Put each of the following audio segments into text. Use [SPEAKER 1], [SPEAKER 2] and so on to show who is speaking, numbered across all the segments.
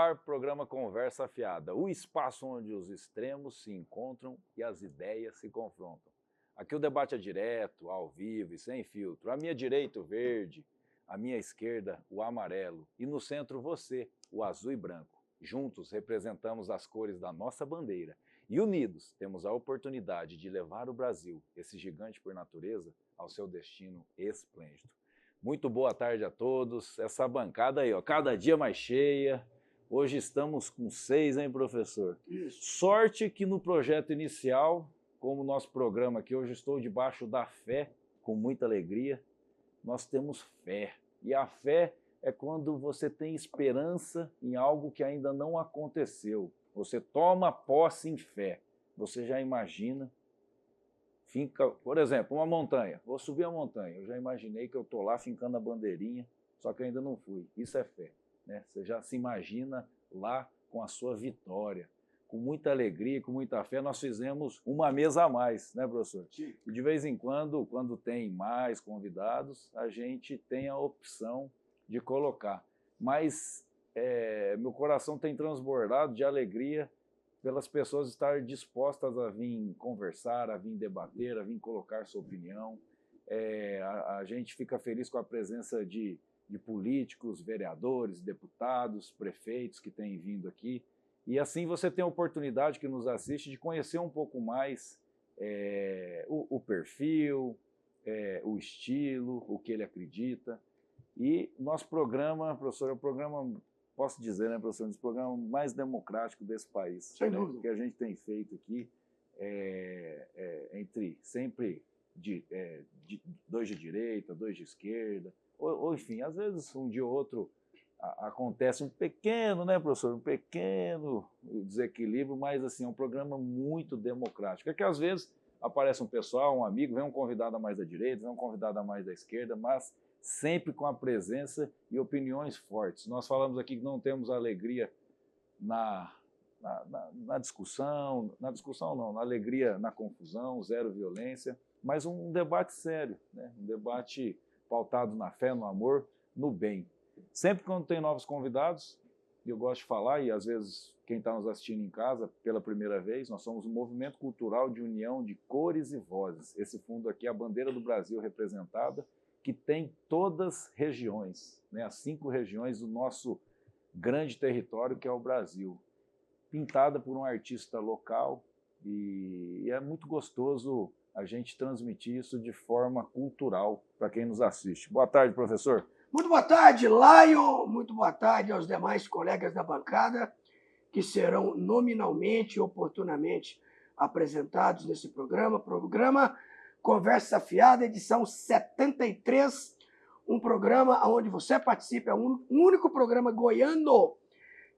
[SPEAKER 1] ar, programa Conversa Afiada, o espaço onde os extremos se encontram e as ideias se confrontam. Aqui o debate é direto, ao vivo e sem filtro. À minha direita, o verde, à minha esquerda, o amarelo e no centro você, o azul e branco. Juntos representamos as cores da nossa bandeira e unidos temos a oportunidade de levar o Brasil, esse gigante por natureza, ao seu destino esplêndido. Muito boa tarde a todos. Essa bancada aí, ó, cada dia mais cheia. Hoje estamos com 6, hein, professor?
[SPEAKER 2] Isso.
[SPEAKER 1] Sorte que no projeto inicial, como o nosso programa aqui, hoje estou debaixo da fé, com muita alegria, nós temos fé. E a fé é quando você tem esperança em algo que ainda não aconteceu. Você toma posse em fé. Você já imagina. Finca, por exemplo, uma montanha. Vou subir a montanha. Eu já imaginei que eu estou lá fincando a bandeirinha, só que ainda não fui. Isso é fé, né? Você já se imagina lá com a sua vitória. Com muita alegria, com muita fé, nós fizemos uma mesa a mais, né, professor?
[SPEAKER 2] Sim.
[SPEAKER 1] E de vez em quando tem mais convidados, a gente tem a opção de colocar. Mas meu coração tem transbordado de alegria pelas pessoas estarem dispostas a vir conversar, a vir debater, a vir colocar sua opinião. A gente fica feliz com a presença de políticos, vereadores, deputados, prefeitos que têm vindo aqui. E assim você tem a oportunidade, que nos assiste, de conhecer um pouco mais o perfil, o estilo, o que ele acredita. E nosso programa, professor, é o programa, posso dizer, né, professor, um dos programas mais democráticos desse país.
[SPEAKER 2] Sem dúvida.
[SPEAKER 1] Que a gente tem feito aqui, entre sempre dois de direita, dois de esquerda, ou enfim, às vezes um dia ou outro acontece um pequeno, né, professor, um pequeno desequilíbrio, mas assim, é um programa muito democrático. É que às vezes aparece um pessoal, um amigo, vem um convidado a mais da direita, vem um convidado a mais da esquerda, mas sempre com a presença e opiniões fortes. Nós falamos aqui que não temos alegria na discussão, na alegria na confusão, zero violência, mas um debate sério, né? Um debate pautado na fé, no amor, no bem. Sempre quando tem novos convidados, eu gosto de falar, e às vezes quem está nos assistindo em casa pela primeira vez, nós somos um movimento cultural de união de cores e vozes. Esse fundo aqui é a bandeira do Brasil representada, que tem todas as regiões, né, as 5 regiões do nosso grande território, que é o Brasil, pintada por um artista local, e é muito gostoso a gente transmitir isso de forma cultural para quem nos assiste. Boa tarde, professor.
[SPEAKER 2] Muito boa tarde, Laio. Muito boa tarde aos demais colegas da bancada que serão nominalmente e oportunamente apresentados nesse programa. Programa Conversa Afiada, edição 73, um programa onde você participa, é um único programa goiano,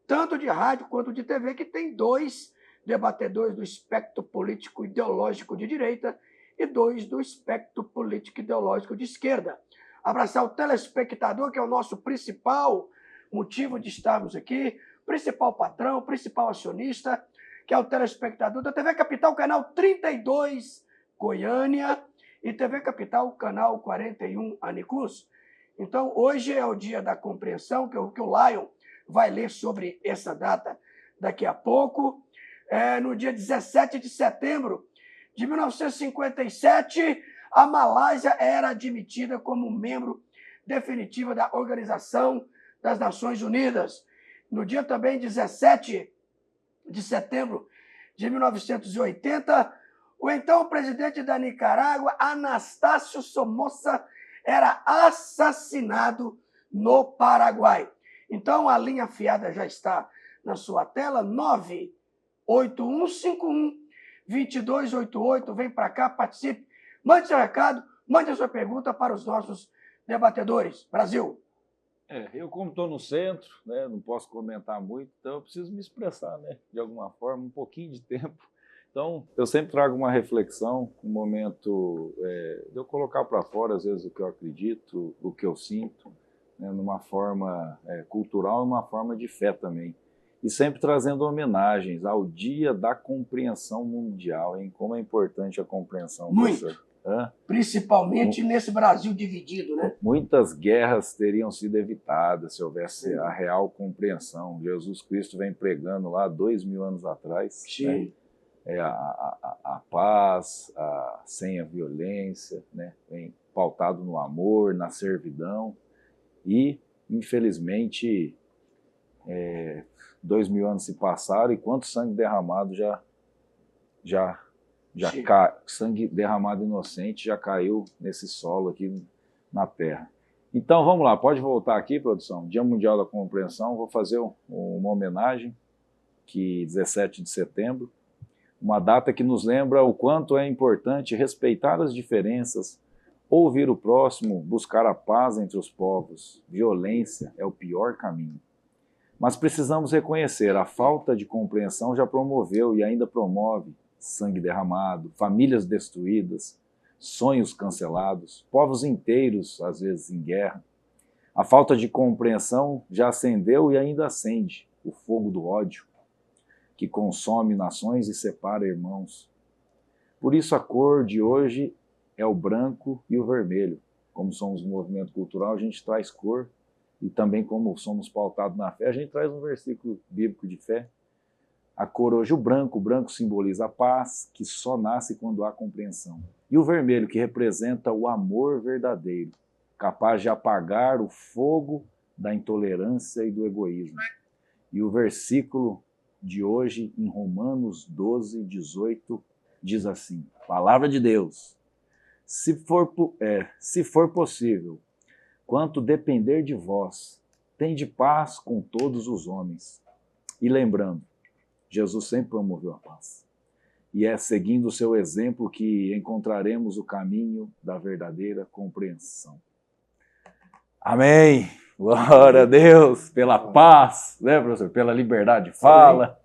[SPEAKER 2] tanto de rádio quanto de TV, que tem 2 debatedores do espectro político ideológico de direita e 2 do espectro político ideológico de esquerda. Abraçar o telespectador, que é o nosso principal motivo de estarmos aqui, principal patrão, principal acionista, que é o telespectador da TV Capital, canal 32, Goiânia, e TV Capital, canal 41, Anicus. Então, hoje é o dia da compreensão, que o Lion vai ler sobre essa data daqui a pouco. No dia 17 de setembro de 1957, a Malásia era admitida como membro definitivo da Organização das Nações Unidas. No dia também 17 de setembro de 1980, o então presidente da Nicarágua, Anastácio Somoza, era assassinado no Paraguai. Então, a linha afiada já está na sua tela, 98151-2288. Vem para cá, participe, mande seu recado, mande a sua pergunta para os nossos debatedores. Brasil.
[SPEAKER 1] Eu, como estou no centro, né, não posso comentar muito, então eu preciso me expressar, né, de alguma forma, um pouquinho de tempo. Então, eu sempre trago uma reflexão, um momento de eu colocar para fora, às vezes, o que eu acredito, o que eu sinto, né, numa forma cultural e numa forma de fé também. e sempre trazendo homenagens ao Dia da Compreensão Mundial, hein? Como é importante a compreensão,
[SPEAKER 2] professor. Principalmente nesse Brasil dividido, né?
[SPEAKER 1] Muitas guerras teriam sido evitadas se houvesse a real compreensão. Jesus Cristo vem pregando lá 2000 anos atrás, né? A paz, sem a violência, né? Vem pautado no amor, na servidão, e infelizmente 2000 anos se passaram e quanto sangue derramado sangue derramado inocente já caiu nesse solo aqui na terra. Então vamos lá, pode voltar aqui, produção. Dia Mundial da Compreensão, vou fazer uma homenagem, que 17 de setembro, uma data que nos lembra o quanto é importante respeitar as diferenças, ouvir o próximo, buscar a paz entre os povos. Violência é o pior caminho. Mas precisamos reconhecer, a falta de compreensão já promoveu e ainda promove sangue derramado, famílias destruídas, sonhos cancelados, povos inteiros, às vezes, em guerra. A falta de compreensão já acendeu e ainda acende o fogo do ódio, que consome nações e separa irmãos. Por isso a cor de hoje é o branco e o vermelho. Como somos um movimento cultural, a gente traz cor, e também como somos pautados na fé, a gente traz um versículo bíblico de fé. A cor hoje, o branco simboliza a paz, que só nasce quando há compreensão. E o vermelho, que representa o amor verdadeiro, capaz de apagar o fogo da intolerância e do egoísmo. E o versículo de hoje, em Romanos 12, 18, diz assim: Palavra de Deus, se for possível, quanto depender de vós, tende paz com todos os homens. E lembrando, Jesus sempre promoveu a paz. E é seguindo o seu exemplo que encontraremos o caminho da verdadeira compreensão. Amém! Glória a Deus pela paz, né, professor? Pela liberdade de fala,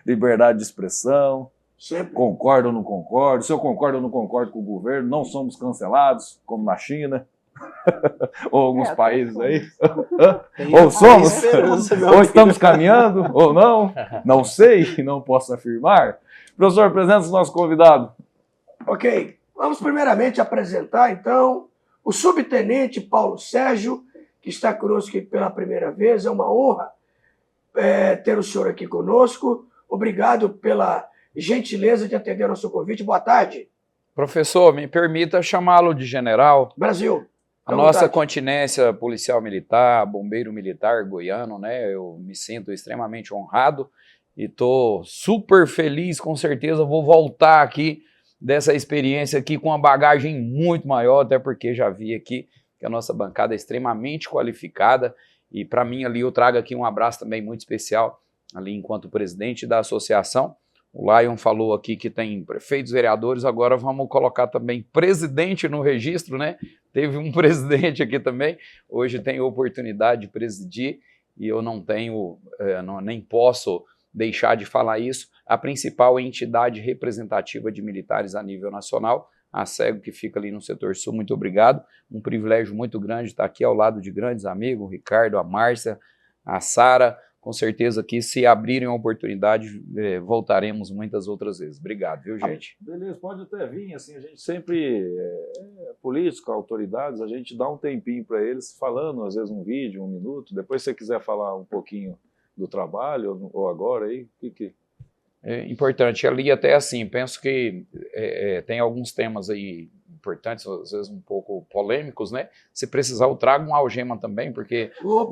[SPEAKER 1] liberdade de expressão.
[SPEAKER 2] Sempre.
[SPEAKER 1] Concordo ou não concordo? Se eu concordo ou não concordo com o governo, não somos cancelados, como na China. Ou alguns países aí. Ou somos, ou estamos caminhando, ou não sei, não posso afirmar. Professor, apresenta o nosso convidado.
[SPEAKER 2] Ok, vamos primeiramente apresentar então o subtenente Paulo Sérgio, que está conosco aqui pela primeira vez. É uma honra ter o senhor aqui conosco. Obrigado pela gentileza de atender ao nosso convite. Boa tarde.
[SPEAKER 3] Professor, me permita chamá-lo de general.
[SPEAKER 2] Brasil.
[SPEAKER 3] A nossa continência policial militar, bombeiro militar goiano, né? Eu me sinto extremamente honrado e estou super feliz, com certeza vou voltar aqui dessa experiência aqui com uma bagagem muito maior, até porque já vi aqui que a nossa bancada é extremamente qualificada e para mim ali eu trago aqui um abraço também muito especial ali enquanto presidente da associação. O Lion falou aqui que tem prefeitos, vereadores, agora vamos colocar também presidente no registro, né? Teve um presidente aqui também, hoje tenho a oportunidade de presidir e eu não tenho, nem posso deixar de falar isso, a principal entidade representativa de militares a nível nacional, a SEGO, que fica ali no setor sul. Muito obrigado, um privilégio muito grande estar aqui ao lado de grandes amigos, o Ricardo, a Márcia, a Sara. Com certeza que se abrirem a oportunidade, voltaremos muitas outras vezes. Obrigado, viu, gente?
[SPEAKER 1] Beleza, pode até vir, assim, a gente sempre, político, autoridades, a gente dá um tempinho para eles falando, às vezes um vídeo, 1 minuto, depois se você quiser falar um pouquinho do trabalho, ou agora aí, o que...
[SPEAKER 3] É importante, ali até assim, penso que tem alguns temas aí importantes, às vezes um pouco polêmicos, né? Se precisar, eu trago uma algema também, porque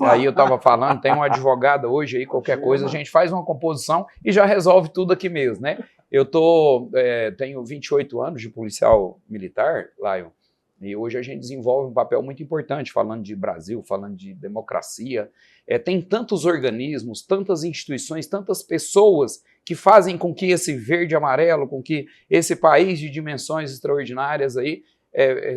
[SPEAKER 3] aí eu estava falando, tem uma advogada hoje aí, qualquer coisa, a gente faz uma composição e já resolve tudo aqui mesmo, né? Eu tenho 28 anos de policial militar, Lion, e hoje a gente desenvolve um papel muito importante, falando de Brasil, falando de democracia. Tem tantos organismos, tantas instituições, tantas pessoas que fazem com que esse verde e amarelo, com que esse país de dimensões extraordinárias aí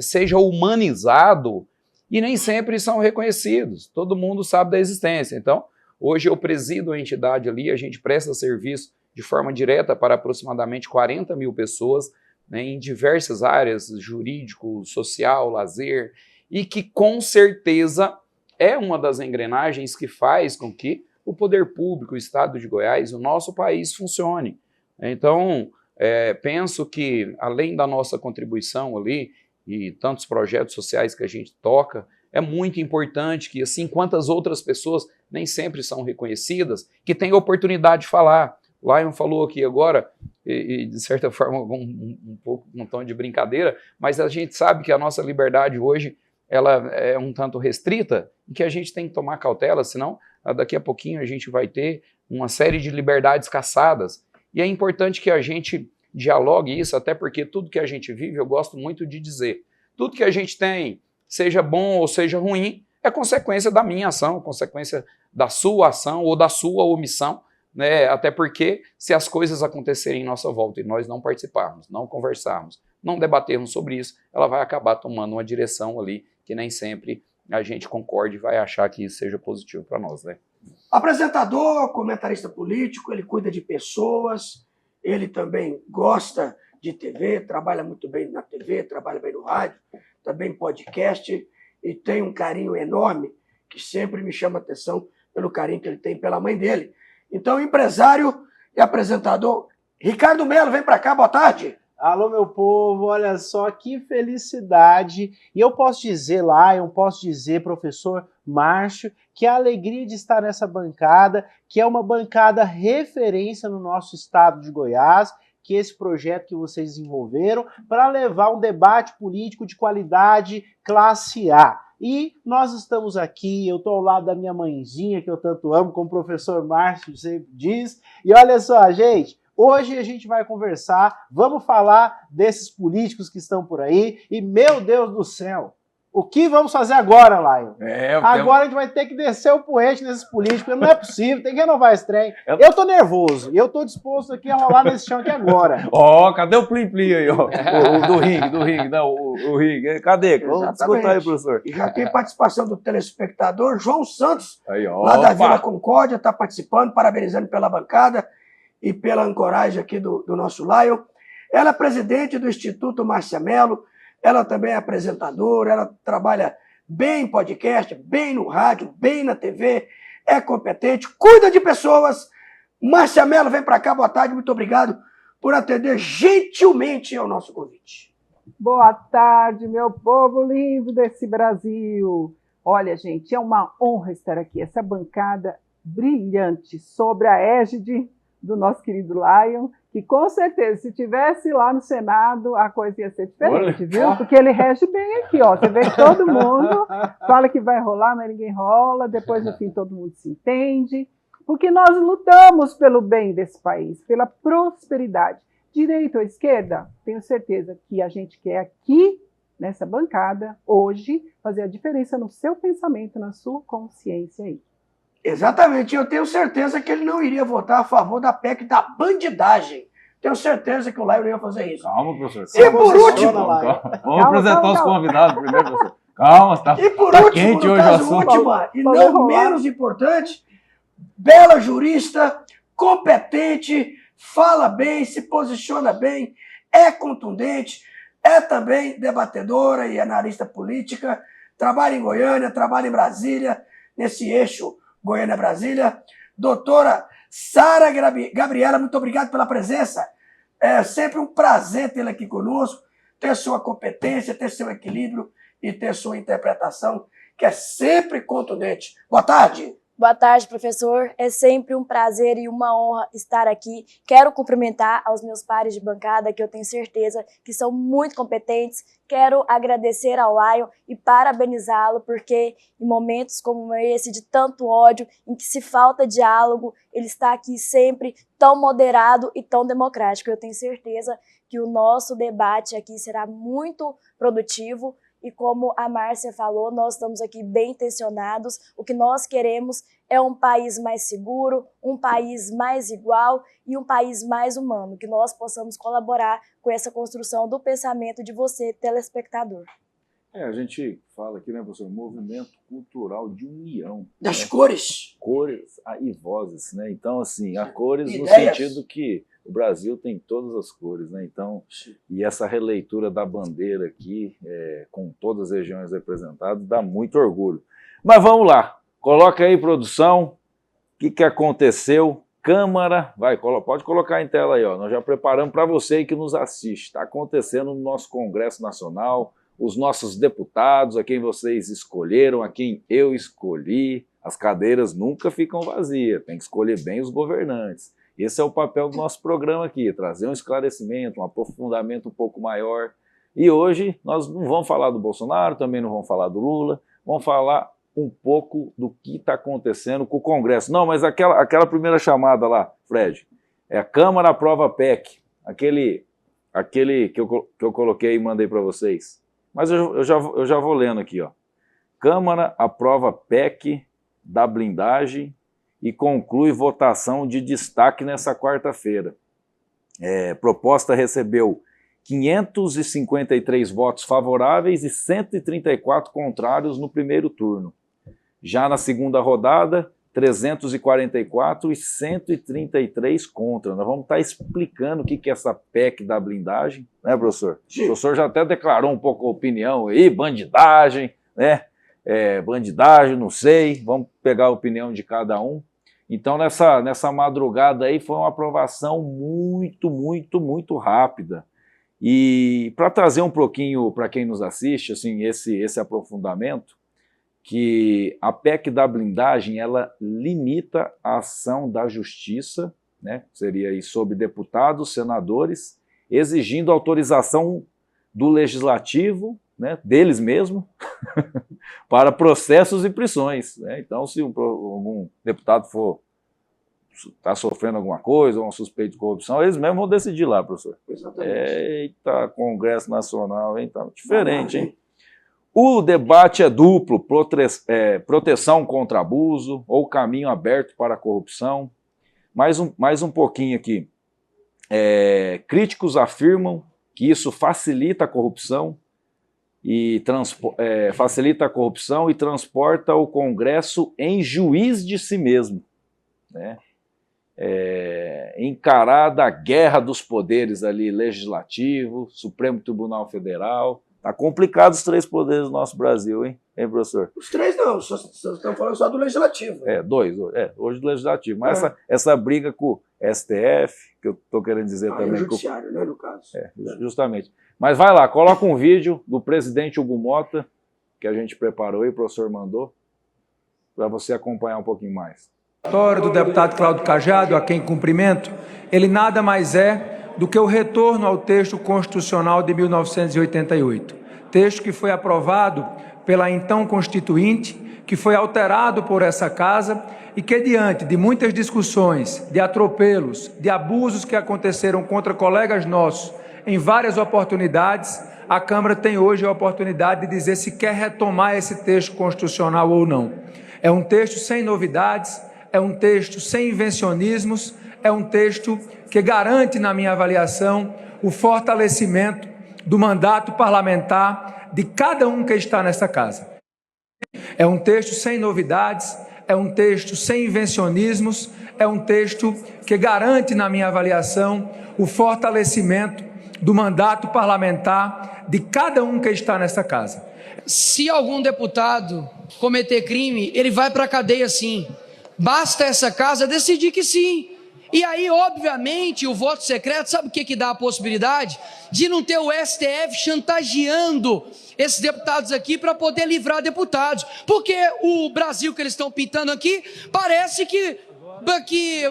[SPEAKER 3] seja humanizado e nem sempre são reconhecidos. Todo mundo sabe da existência. Então, hoje eu presido a entidade ali, a gente presta serviço de forma direta para aproximadamente 40 mil pessoas, né, em diversas áreas, jurídico, social, lazer, e que com certeza é uma das engrenagens que faz com que o poder público, o Estado de Goiás, o nosso país funcione. Então, penso que, além da nossa contribuição ali, e tantos projetos sociais que a gente toca, é muito importante que, assim, quantas outras pessoas nem sempre são reconhecidas, que tenham oportunidade de falar. Lion falou aqui agora, e de certa forma um pouco um tom de brincadeira, mas a gente sabe que a nossa liberdade hoje ela é um tanto restrita e que a gente tem que tomar cautela, senão daqui a pouquinho a gente vai ter uma série de liberdades caçadas. E é importante que a gente dialogue isso, até porque tudo que a gente vive, eu gosto muito de dizer, tudo que a gente tem, seja bom ou seja ruim, é consequência da minha ação, consequência da sua ação ou da sua omissão, né? Até porque se as coisas acontecerem em nossa volta e nós não participarmos, não conversarmos, não debatermos sobre isso, ela vai acabar tomando uma direção ali que nem sempre a gente concorde e vai achar que isso seja positivo para nós, né?
[SPEAKER 2] Apresentador, comentarista político, ele cuida de pessoas, ele também gosta de TV, trabalha muito bem na TV, trabalha bem no rádio, também podcast, e tem um carinho enorme, que sempre me chama a atenção pelo carinho que ele tem pela mãe dele. Então, empresário e apresentador, Ricardo Melo, vem para cá, boa tarde.
[SPEAKER 4] Alô, meu povo, olha só que felicidade. E eu posso dizer, Lion, posso dizer, professor Márcio, que a alegria de estar nessa bancada, que é uma bancada referência no nosso estado de Goiás, que esse projeto que vocês desenvolveram para levar um debate político de qualidade classe A. E nós estamos aqui, eu estou ao lado da minha mãezinha, que eu tanto amo, como o professor Márcio sempre diz. E olha só, gente, hoje a gente vai conversar, vamos falar desses políticos que estão por aí. E, meu Deus do céu, o que vamos fazer agora, Lion? Agora a gente vai ter que descer o poente nesses políticos, porque não é possível, tem que renovar esse trem. Eu tô nervoso, e eu tô disposto aqui a rolar nesse chão aqui agora.
[SPEAKER 1] Ó, cadê o plim-plim aí, ó? O do ringue, não, o ringue. Cadê? Vamos escutar aí, professor.
[SPEAKER 2] E já tem participação do telespectador João Santos,
[SPEAKER 1] aí, ó,
[SPEAKER 2] lá da Vila Concórdia, está participando, parabenizando pela bancada e pela ancoragem aqui do nosso Lion. Ela é presidente do Instituto Márcia Melo, ela também é apresentadora, ela trabalha bem em podcast, bem no rádio, bem na TV, é competente, cuida de pessoas. Márcia Melo, vem para cá, boa tarde, muito obrigado por atender gentilmente ao nosso convite.
[SPEAKER 5] Boa tarde, meu povo lindo desse Brasil. Olha, gente, é uma honra estar aqui, essa bancada brilhante sobre a égide do nosso querido Lion, que com certeza, se tivesse lá no Senado, a coisa ia ser diferente, viu? Porque ele rege bem aqui, ó. Você vê que todo mundo fala que vai rolar, mas ninguém rola, depois no fim todo mundo se entende, porque nós lutamos pelo bem desse país, pela prosperidade. Direita ou esquerda, tenho certeza que a gente quer aqui, nessa bancada, hoje, fazer a diferença no seu pensamento, na sua consciência aí.
[SPEAKER 2] Exatamente, eu tenho certeza que ele não iria votar a favor da PEC da bandidagem. Tenho certeza que o Lion ia fazer isso.
[SPEAKER 1] Calma, professor.
[SPEAKER 2] E por último...
[SPEAKER 1] Vamos apresentar os convidados primeiro, professor. Calma, tá quente hoje o assunto.
[SPEAKER 2] Última, e não menos importante, bela jurista, competente, fala bem, se posiciona bem, é contundente, é também debatedora e analista política, trabalha em Goiânia, trabalha em Brasília, nesse eixo Goiânia-Brasília. Doutora Sara Gabriela, muito obrigado pela presença. É sempre um prazer tê-la aqui conosco, ter sua competência, ter seu equilíbrio e ter sua interpretação, que é sempre contundente. Boa tarde.
[SPEAKER 6] Boa tarde, professor. É sempre um prazer e uma honra estar aqui. Quero cumprimentar aos meus pares de bancada, que eu tenho certeza que são muito competentes. Quero agradecer ao Lion e parabenizá-lo, porque em momentos como esse, de tanto ódio, em que se falta diálogo, ele está aqui sempre tão moderado e tão democrático. Eu tenho certeza que o nosso debate aqui será muito produtivo. E como a Márcia falou, nós estamos aqui bem intencionados. O que nós queremos é um país mais seguro, um país mais igual e um país mais humano, que nós possamos colaborar com essa construção do pensamento de você, telespectador.
[SPEAKER 1] A gente fala aqui, né, professor, movimento cultural de união.
[SPEAKER 2] Das cores.
[SPEAKER 1] Cores e vozes, né? Então, assim, a cores no
[SPEAKER 2] Ideias.
[SPEAKER 1] sentido que o Brasil tem todas as cores, né? Então, e essa releitura da bandeira aqui, com todas as regiões representadas, dá muito orgulho. Mas vamos lá, coloca aí, produção, que aconteceu? Câmara, pode colocar em tela aí, ó. Nós já preparamos para você que nos assiste. Está acontecendo no nosso Congresso Nacional, os nossos deputados, a quem vocês escolheram, a quem eu escolhi. As cadeiras nunca ficam vazias, tem que escolher bem os governantes. Esse é o papel do nosso programa aqui, trazer um esclarecimento, um aprofundamento um pouco maior. E hoje nós não vamos falar do Bolsonaro, também não vamos falar do Lula, vamos falar um pouco do que está acontecendo com o Congresso. Não, mas aquela primeira chamada lá, Fred, é a Câmara aprova a PEC, aquele que eu coloquei e mandei para vocês. Mas eu já vou lendo aqui, ó. Câmara aprova PEC da blindagem e conclui votação de destaque nessa quarta-feira. Proposta recebeu 553 votos favoráveis e 134 contrários no primeiro turno. Já na segunda rodada, 344 e 133 contra. Nós vamos estar explicando o que é essa PEC da blindagem, né, professor? Sim. O professor já até declarou um pouco a opinião aí, bandidagem, né? Bandidagem, não sei, vamos pegar a opinião de cada um. Então, nessa madrugada aí, foi uma aprovação muito rápida. E para trazer um pouquinho para quem nos assiste, assim, esse aprofundamento, que a PEC da blindagem, ela limita a ação da justiça, né, seria aí sobre deputados, senadores, exigindo autorização do legislativo, né, deles mesmos, para processos e prisões, né? Então, se algum deputado está sofrendo alguma coisa, ou um suspeito de corrupção, eles mesmos vão decidir lá, professor.
[SPEAKER 2] Exatamente.
[SPEAKER 1] Eita, Congresso Nacional, hein? Tá diferente, hein? O debate é duplo, proteção contra abuso ou caminho aberto para a corrupção. Mais um pouquinho aqui. Críticos afirmam que isso facilita a corrupção e transporta o Congresso em juiz de si mesmo, né? Encarada a guerra dos poderes ali, Legislativo, Supremo Tribunal Federal. Tá complicado os três poderes do nosso Brasil, hein, professor?
[SPEAKER 2] Os três não, estamos falando só do Legislativo.
[SPEAKER 1] Dois, hoje do Legislativo. Mas essa briga com o STF, que eu estou querendo dizer também.
[SPEAKER 2] É o Judiciário, né, no caso.
[SPEAKER 1] Justamente. Mas vai lá, coloca um vídeo do presidente Hugo Mota, que a gente preparou e o professor mandou, para você acompanhar um pouquinho mais.
[SPEAKER 7] A história do deputado Cláudio Cajado, a quem cumprimento, ele nada mais é do que o retorno ao texto constitucional de 1988. Texto que foi aprovado pela então Constituinte, que foi alterado por essa Casa e que, diante de muitas discussões, de atropelos, de abusos que aconteceram contra colegas nossos em várias oportunidades, a Câmara tem hoje a oportunidade de dizer se quer retomar esse texto constitucional ou não. É um texto sem novidades, é um texto sem invencionismos, é um texto que garante, na minha avaliação, o fortalecimento do mandato parlamentar de cada um que está nessa casa. É um texto sem novidades, é um texto sem invencionismos, é um texto que garante, na minha avaliação, o fortalecimento do mandato parlamentar de cada um que está nessa casa.
[SPEAKER 8] Se algum deputado cometer crime, ele vai para a cadeia sim. Basta essa casa decidir que sim. E aí, obviamente, o voto secreto, sabe o que dá a possibilidade? De não ter o STF chantageando esses deputados aqui para poder livrar deputados. Porque o Brasil que eles estão pintando aqui, parece que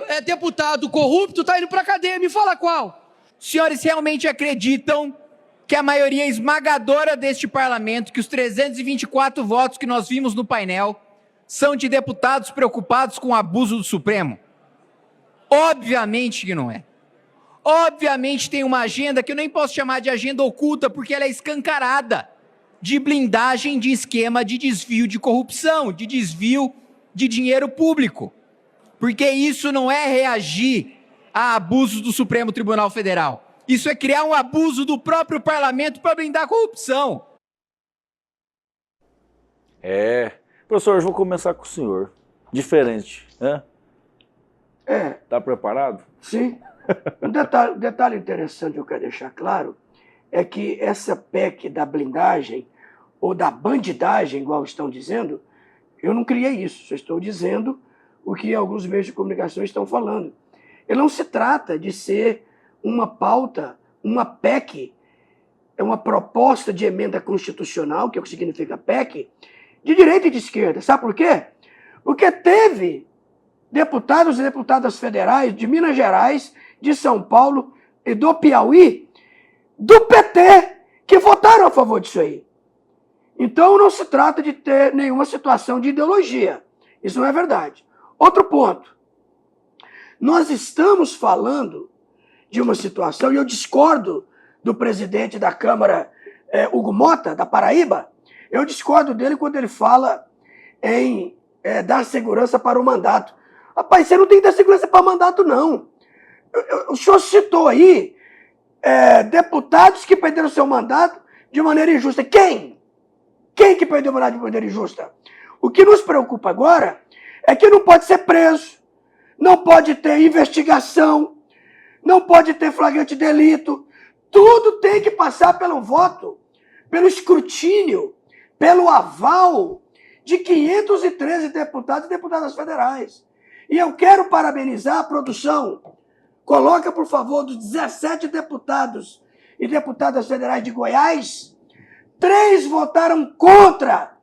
[SPEAKER 8] é deputado corrupto, está indo para a cadeia. Me fala qual.
[SPEAKER 9] Os senhores realmente acreditam que a maioria esmagadora deste parlamento, que os 324 votos que nós vimos no painel, são de deputados preocupados com o abuso do Supremo? Obviamente que não é. Obviamente tem uma agenda que eu nem posso chamar de agenda oculta, porque ela é escancarada, de blindagem de esquema de desvio de corrupção, de desvio de dinheiro público. Porque isso não é reagir a abusos do Supremo Tribunal Federal. Isso é criar um abuso do próprio parlamento para blindar a corrupção.
[SPEAKER 1] Professor, eu vou começar com o senhor. Diferente, né? Está preparado?
[SPEAKER 2] Sim. Um detalhe interessante que eu quero deixar claro é que essa PEC da blindagem ou da bandidagem, igual estão dizendo, eu não criei isso. Eu estou dizendo o que alguns meios de comunicação estão falando. Ele não se trata de ser uma pauta, uma PEC, é uma proposta de emenda constitucional, que é o que significa PEC, de direita e de esquerda. Sabe por quê? Porque teve deputados e deputadas federais de Minas Gerais, de São Paulo e do Piauí, do PT, que votaram a favor disso aí. Então não se trata de ter nenhuma situação de ideologia. Isso não é verdade. Outro ponto. Nós estamos falando de uma situação, e eu discordo do presidente da Câmara, Hugo Mota, da Paraíba, eu discordo dele quando ele fala em dar segurança para o mandato. Rapaz, você não tem que dar segurança para o mandato, não. O senhor citou aí deputados que perderam seu mandato de maneira injusta. Quem? Quem que perdeu o mandato de maneira injusta? O que nos preocupa agora é que não pode ser preso, não pode ter investigação, não pode ter flagrante delito. Tudo tem que passar pelo voto, pelo escrutínio, pelo aval de 513 deputados e deputadas federais. E eu quero parabenizar a produção. Coloca, por favor, dos 17 deputados e deputadas federais de Goiás, 3 votaram contra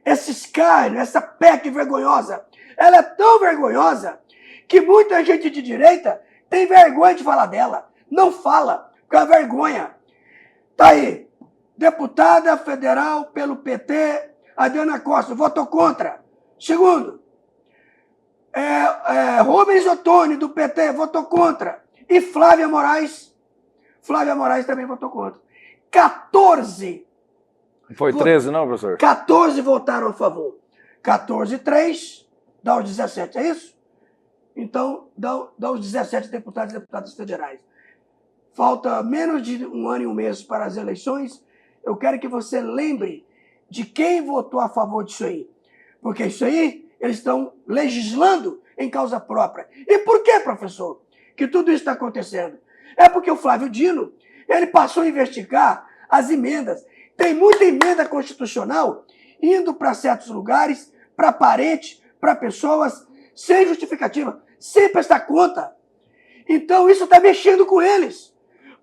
[SPEAKER 2] esse escárnio, essa PEC vergonhosa. Ela é tão vergonhosa que muita gente de direita tem vergonha de falar dela. Não fala, porque é vergonha. Tá aí, deputada federal pelo PT, Adriana Costa, votou contra. Segundo, Rubens Ottoni, do PT, votou contra. E Flávia Moraes também votou contra. 14.
[SPEAKER 1] Foi 13 não, professor?
[SPEAKER 2] 14 votaram a favor. 14-3, dá os 17, é isso? Então, dá os 17 deputados e deputadas federais. Falta menos de 1 ano e 1 mês para as eleições. Eu quero que você lembre de quem votou a favor disso aí. Porque isso aí, eles estão legislando em causa própria. E por que, professor, que tudo isso está acontecendo? É porque o Flávio Dino, ele passou a investigar as emendas. Tem muita emenda constitucional indo para certos lugares, para parentes, para pessoas, sem justificativa, sem prestar conta. Então isso está mexendo com eles.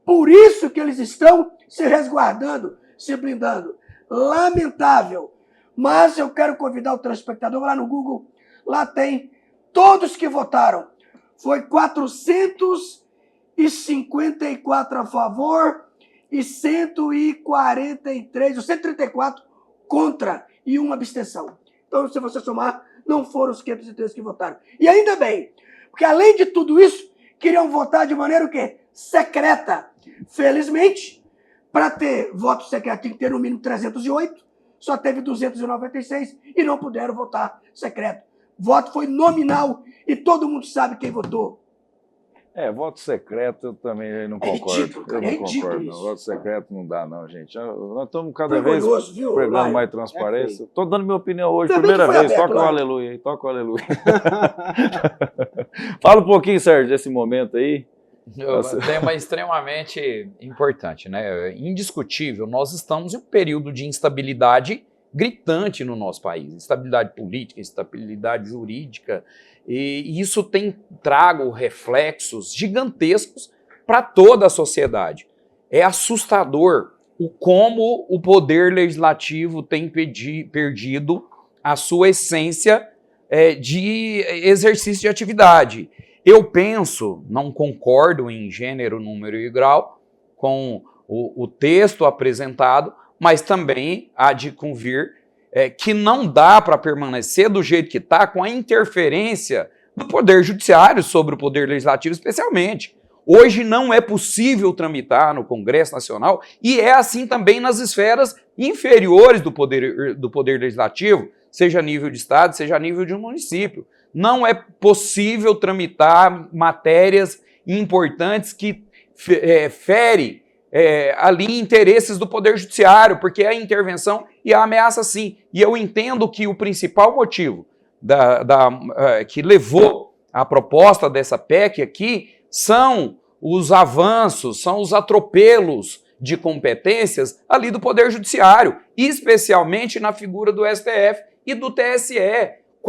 [SPEAKER 2] Por isso que eles estão se resguardando, se blindando. Lamentável. Mas eu quero convidar o telespectador lá no Google. Lá tem todos que votaram. Foi 454 a favor e 134 contra e 1 abstenção. Então, se você somar, não foram os 513 que votaram. E ainda bem, porque além de tudo isso, queriam votar de maneira o quê? Secreta. Felizmente, para ter voto secreto tem que ter no mínimo 308, só teve 296 e não puderam votar secreto. Voto foi nominal e todo mundo sabe quem votou.
[SPEAKER 1] Voto secreto eu também não concordo.
[SPEAKER 2] Ridículo, cara,
[SPEAKER 1] eu não concordo,
[SPEAKER 2] isso.
[SPEAKER 1] não. Voto secreto não dá, não, gente. Nós estamos cada
[SPEAKER 2] Vergonhoso,
[SPEAKER 1] vez
[SPEAKER 2] viu,
[SPEAKER 1] pregando
[SPEAKER 2] Laio?
[SPEAKER 1] mais transparência. Estou dando minha opinião hoje,
[SPEAKER 2] Também
[SPEAKER 1] primeira
[SPEAKER 2] que foi
[SPEAKER 1] vez.
[SPEAKER 2] aberto,
[SPEAKER 1] Toca o
[SPEAKER 2] Laio.
[SPEAKER 1] aleluia aí, toca o aleluia. Fala um pouquinho, Sérgio, desse momento aí.
[SPEAKER 3] Tema extremamente importante, né? Indiscutível, nós estamos em um período de instabilidade gritante no nosso país. Instabilidade política, instabilidade jurídica, e isso tem trago reflexos gigantescos para toda a sociedade. É assustador o como o poder legislativo tem perdido a sua essência de exercício de atividade. Eu penso, não concordo em gênero, número e grau com o texto apresentado, mas também há de convir que não dá para permanecer do jeito que está com a interferência do Poder Judiciário sobre o Poder Legislativo especialmente. Hoje não é possível tramitar no Congresso Nacional e é assim também nas esferas inferiores do Poder Legislativo, seja a nível de Estado, seja a nível de um município. Não é possível tramitar matérias importantes que ferem ali interesses do Poder Judiciário, porque é a intervenção e a ameaça sim. E eu entendo que o principal motivo que levou a proposta dessa PEC aqui são os avanços, são os atropelos de competências ali do Poder Judiciário, especialmente na figura do STF e do TSE.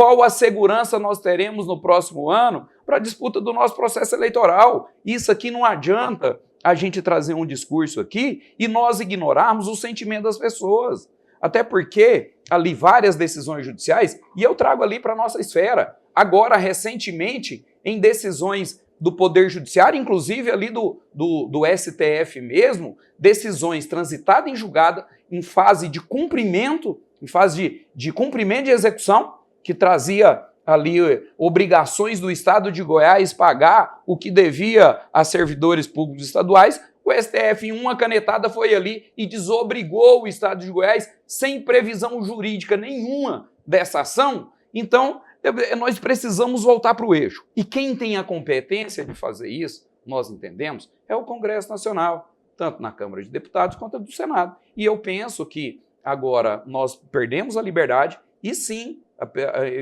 [SPEAKER 3] qual a segurança nós teremos no próximo ano para a disputa do nosso processo eleitoral. Isso aqui não adianta a gente trazer um discurso aqui e nós ignorarmos o sentimento das pessoas. Até porque ali várias decisões judiciais, e eu trago ali para a nossa esfera, agora recentemente em decisões do Poder Judiciário, inclusive ali do STF mesmo, decisões transitadas em julgado em fase de cumprimento, em fase de cumprimento de execução, que trazia ali obrigações do Estado de Goiás pagar o que devia a servidores públicos estaduais. O STF, em uma canetada, foi ali e desobrigou o Estado de Goiás sem previsão jurídica nenhuma dessa ação. Então, nós precisamos voltar para o eixo. E quem tem a competência de fazer isso, nós entendemos, é o Congresso Nacional, tanto na Câmara de Deputados quanto do Senado. E eu penso que agora nós perdemos a liberdade e sim,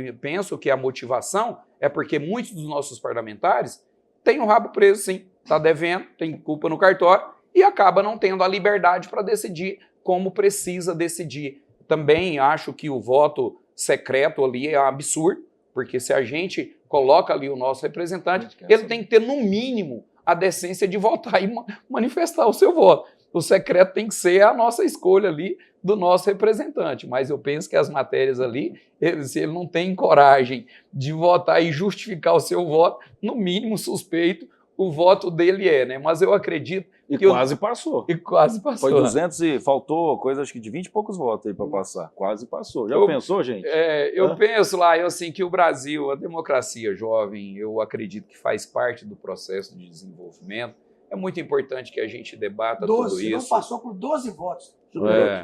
[SPEAKER 3] eu penso que a motivação é porque muitos dos nossos parlamentares têm o rabo preso, sim, está devendo, tem culpa no cartório e acaba não tendo a liberdade para decidir como precisa decidir. Também acho que o voto secreto ali é um absurdo, porque se a gente coloca ali o nosso representante, ele tem que ter, no mínimo, a decência de votar e manifestar o seu voto. O secreto tem que ser a nossa escolha ali do nosso representante, mas eu penso que as matérias ali, se ele não tem coragem de votar e justificar o seu voto, no mínimo suspeito, o voto dele né? Mas eu acredito
[SPEAKER 1] que...
[SPEAKER 3] quase
[SPEAKER 1] passou.
[SPEAKER 3] E quase passou.
[SPEAKER 1] Foi 200 e faltou coisa, acho que de 20 e poucos votos aí para passar. Quase passou. Já pensou, gente?
[SPEAKER 3] Eu penso lá, assim, que o Brasil, a democracia jovem, eu acredito que faz parte do processo de desenvolvimento. É muito importante que a gente debata tudo isso.
[SPEAKER 2] Não passou por 12 votos.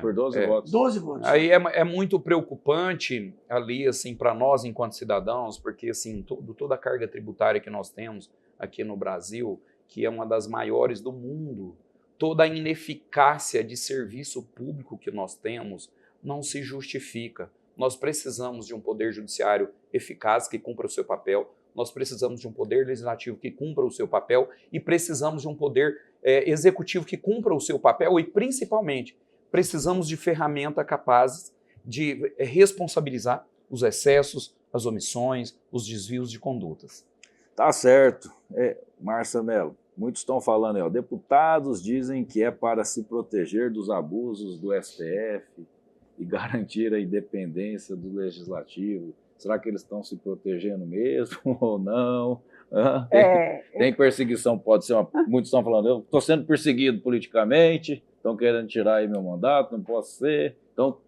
[SPEAKER 1] Por 12 votos.
[SPEAKER 2] 12 votos.
[SPEAKER 3] Aí é muito preocupante ali, assim, para nós enquanto cidadãos, porque, assim, toda a carga tributária que nós temos aqui no Brasil, que é uma das maiores do mundo, toda a ineficácia de serviço público que nós temos não se justifica. Nós precisamos de um poder judiciário eficaz que cumpra o seu papel, nós precisamos de um poder legislativo que cumpra o seu papel e precisamos de um poder executivo que cumpra o seu papel e, principalmente, precisamos de ferramentas capazes de responsabilizar os excessos, as omissões, os desvios de condutas.
[SPEAKER 1] Tá certo. Márcia Mello, muitos estão falando aí, deputados dizem que é para se proteger dos abusos do STF e garantir a independência do Legislativo. Será que eles estão se protegendo mesmo ou não? Tem perseguição, pode ser muitos estão falando, eu estou sendo perseguido politicamente, estão querendo tirar aí meu mandato, não posso ser. Então,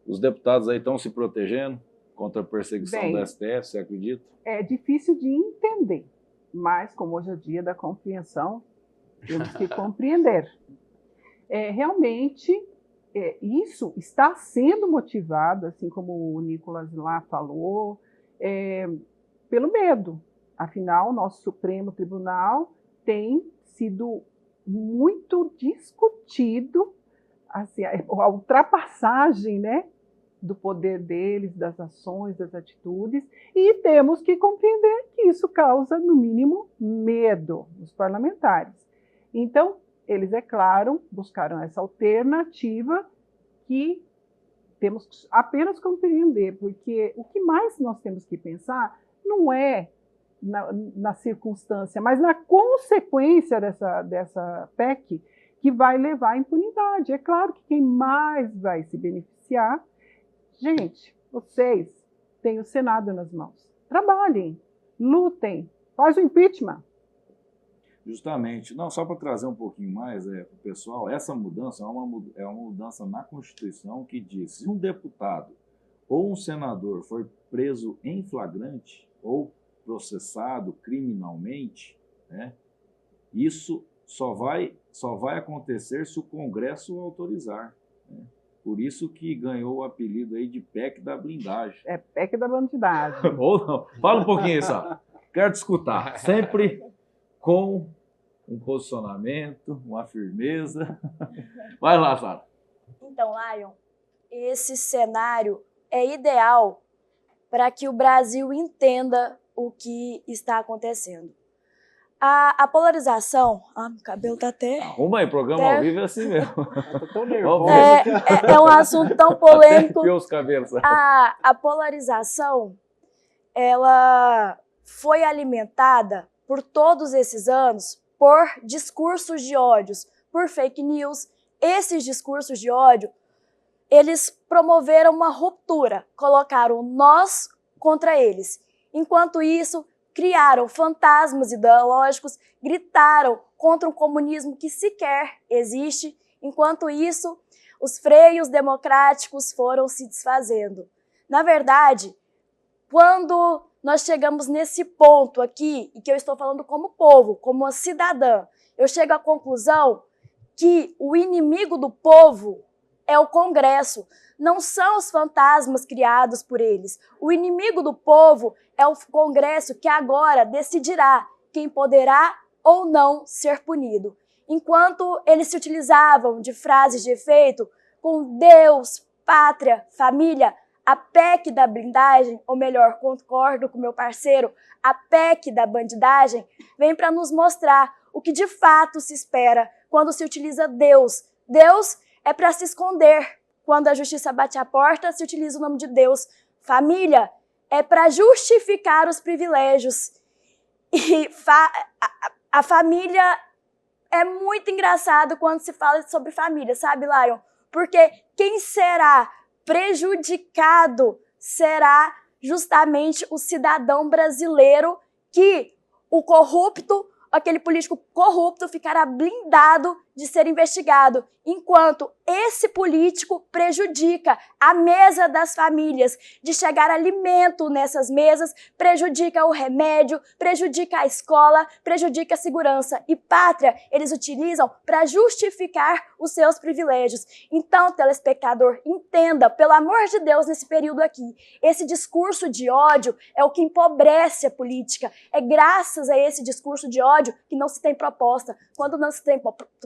[SPEAKER 1] os deputados aí estão se protegendo contra a perseguição do STF, você acredita?
[SPEAKER 5] É difícil de entender, mas como hoje é o dia da compreensão, temos que compreender. Realmente, isso está sendo motivado, assim como o Nicolas lá falou, pelo medo. Afinal, o nosso Supremo Tribunal tem sido muito discutido, assim, a ultrapassagem, né, do poder deles, das ações, das atitudes, e temos que compreender que isso causa, no mínimo, medo nos parlamentares. Então, eles, é claro, buscaram essa alternativa que temos que apenas compreender, porque o que mais nós temos que pensar não é na circunstância, mas na consequência dessa PEC que vai levar à impunidade. É claro que quem mais vai se beneficiar, gente, vocês têm o Senado nas mãos. Trabalhem, lutem, faz o impeachment.
[SPEAKER 1] Justamente. Não, só para trazer um pouquinho mais para o pessoal, essa mudança é uma mudança na Constituição que diz: se um deputado ou um senador for preso em flagrante ou processado criminalmente, né, isso só vai acontecer se o Congresso o autorizar. Né? Por isso que ganhou o apelido aí de PEC da blindagem.
[SPEAKER 5] É PEC da bandidagem.
[SPEAKER 1] Ou não. Fala um pouquinho aí, Sara. Quero te escutar. Sempre com um posicionamento, uma firmeza. Vai lá, Sara.
[SPEAKER 6] Então, Lion, esse cenário é ideal para que o Brasil entenda o que está acontecendo. A polarização... meu cabelo tá até...
[SPEAKER 1] Arruma aí, programa ao vivo é assim mesmo.
[SPEAKER 4] Eu tô tão nervoso.
[SPEAKER 6] É um assunto tão polêmico.
[SPEAKER 1] Até os cabelos.
[SPEAKER 6] A polarização ela foi alimentada por todos esses anos por discursos de ódios, por fake news. Esses discursos de ódio, eles promoveram uma ruptura, colocaram nós contra eles. Enquanto isso, criaram fantasmas ideológicos, gritaram contra um comunismo que sequer existe. Enquanto isso, os freios democráticos foram se desfazendo. Na verdade, quando nós chegamos nesse ponto aqui, e que eu estou falando como povo, como uma cidadã, eu chego à conclusão que o inimigo do povo é o Congresso, não são os fantasmas criados por eles. O inimigo do povo é o Congresso que agora decidirá quem poderá ou não ser punido. Enquanto eles se utilizavam de frases de efeito com Deus, pátria, família, a PEC da blindagem, ou melhor, concordo com meu parceiro, a PEC da bandidagem, vem para nos mostrar o que de fato se espera quando se utiliza Deus. Deus é para se esconder. Quando a justiça bate a porta, se utiliza o nome de Deus. Família é para justificar os privilégios. E a família é muito engraçado quando se fala sobre família, sabe, Lion? Porque quem será prejudicado será justamente o cidadão brasileiro, que o corrupto, aquele político corrupto, ficará blindado de ser investigado, enquanto esse político prejudica a mesa das famílias, de chegar alimento nessas mesas, prejudica o remédio, prejudica a escola, prejudica a segurança. E pátria eles utilizam para justificar os seus privilégios. Então, telespectador, entenda, pelo amor de Deus, nesse período aqui, esse discurso de ódio é o que empobrece a política. É graças a esse discurso de ódio que não se tem proposta. Quando não se tem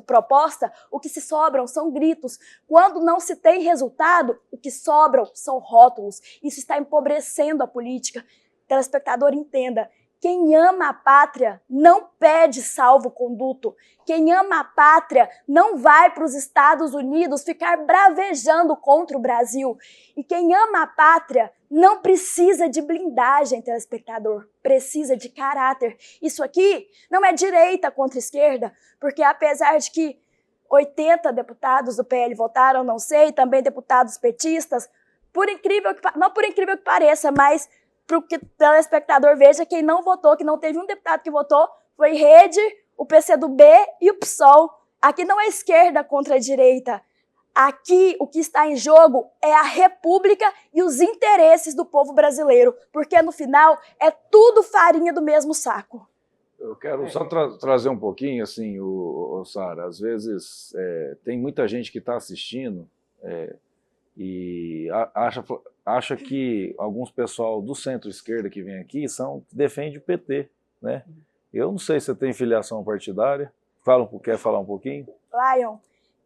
[SPEAKER 6] proposta, o que se sobram são gritos. Quando não se tem resultado, o que sobram são rótulos. Isso está empobrecendo a política. Telespectador, entenda. Quem ama a pátria não pede salvo-conduto. Quem ama a pátria não vai para os Estados Unidos ficar bravejando contra o Brasil. E quem ama a pátria não precisa de blindagem, telespectador. Precisa de caráter. Isso aqui não é direita contra esquerda, porque apesar de que 80 deputados do PL votaram, não sei, também deputados petistas, não por incrível que pareça, mas para que o telespectador veja, quem não votou, que não teve um deputado que votou, foi Rede, o PCdoB e o PSOL. Aqui não é esquerda contra a direita. Aqui o que está em jogo é a república e os interesses do povo brasileiro, porque no final é tudo farinha do mesmo saco.
[SPEAKER 1] Eu quero só trazer um pouquinho, assim, Sara, às vezes tem muita gente que está assistindo e acha que alguns pessoal do centro-esquerda que vem aqui defende o PT, né? Eu não sei se você tem filiação partidária. Quer falar um pouquinho?
[SPEAKER 6] Lion,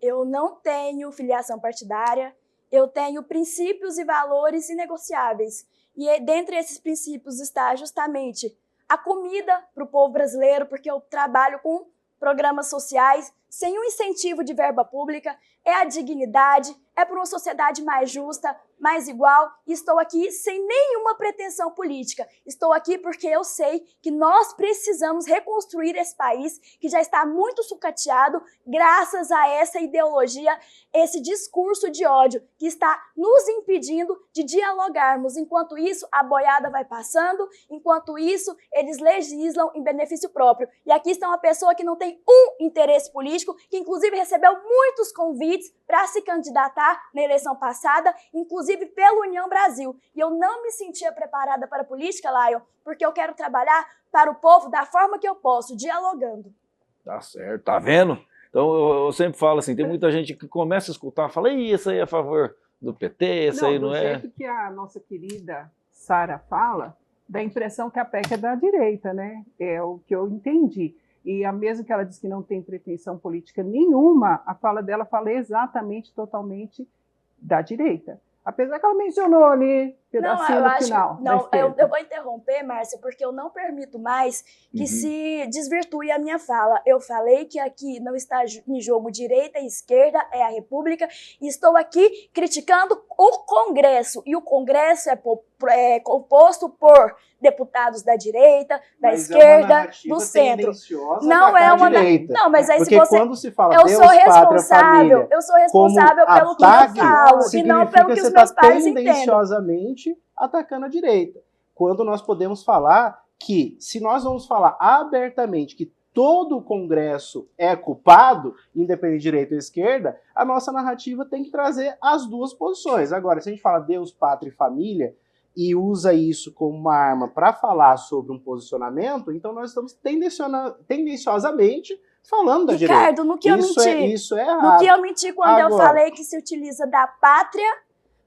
[SPEAKER 6] eu não tenho filiação partidária, eu tenho princípios e valores inegociáveis. E dentre esses princípios está justamente a comida para o povo brasileiro, porque eu trabalho com programas sociais sem um incentivo de verba pública, é a dignidade, é por uma sociedade mais justa, mais igual, e estou aqui sem nenhuma pretensão política. Estou aqui porque eu sei que nós precisamos reconstruir esse país que já está muito sucateado graças a essa ideologia, esse discurso de ódio que está nos impedindo de dialogarmos. Enquanto isso, a boiada vai passando, enquanto isso, eles legislam em benefício próprio. E aqui está uma pessoa que não tem um interesse político, que inclusive recebeu muitos convites para se candidatar na eleição passada, inclusive pela União Brasil. E eu não me sentia preparada para a política, Lion, porque eu quero trabalhar para o povo da forma que eu posso, dialogando.
[SPEAKER 1] Tá certo, tá vendo? Então eu sempre falo assim, tem muita gente que começa a escutar, fala, isso aí é a favor do PT, isso aí não é...
[SPEAKER 5] Do jeito que a nossa querida Sara fala, dá a impressão que a PEC é da direita, né? É o que eu entendi. E a mesma que ela diz que não tem pretensão política nenhuma, a fala dela fala exatamente, totalmente da direita. Apesar que ela mencionou ali pedacinho no final. da
[SPEAKER 6] Não,
[SPEAKER 5] esquerda.
[SPEAKER 6] eu vou interromper, Márcia, porque eu não permito mais que se desvirtue a minha fala. Eu falei que aqui não está em jogo direita e esquerda, é a República, e estou aqui criticando o Congresso. E o Congresso é composto por deputados da direita, da esquerda, do centro. Não é uma
[SPEAKER 4] direita.
[SPEAKER 6] Não, mas aí
[SPEAKER 4] Porque
[SPEAKER 6] se você
[SPEAKER 4] quando se fala
[SPEAKER 6] eu
[SPEAKER 4] Deus,
[SPEAKER 6] sou
[SPEAKER 4] pátria,
[SPEAKER 6] responsável,
[SPEAKER 4] família,
[SPEAKER 6] eu sou responsável
[SPEAKER 4] como
[SPEAKER 6] pelo que
[SPEAKER 4] ataque,
[SPEAKER 6] eu falo e não pelo que
[SPEAKER 4] significa
[SPEAKER 6] os meus
[SPEAKER 4] você
[SPEAKER 6] pais
[SPEAKER 4] tá
[SPEAKER 6] entendem.
[SPEAKER 4] tendenciosamente atacando a direita. Quando nós podemos falar que, se nós vamos falar abertamente que todo o Congresso é culpado, independente de direita ou esquerda, a nossa narrativa tem que trazer as duas posições. Agora, se a gente fala Deus, pátria e família, e usa isso como uma arma para falar sobre um posicionamento, então nós estamos tendenciosamente falando da direita.
[SPEAKER 6] Ricardo, no que eu menti?
[SPEAKER 4] Isso é errado.
[SPEAKER 6] No que eu menti quando eu falei que se utiliza da pátria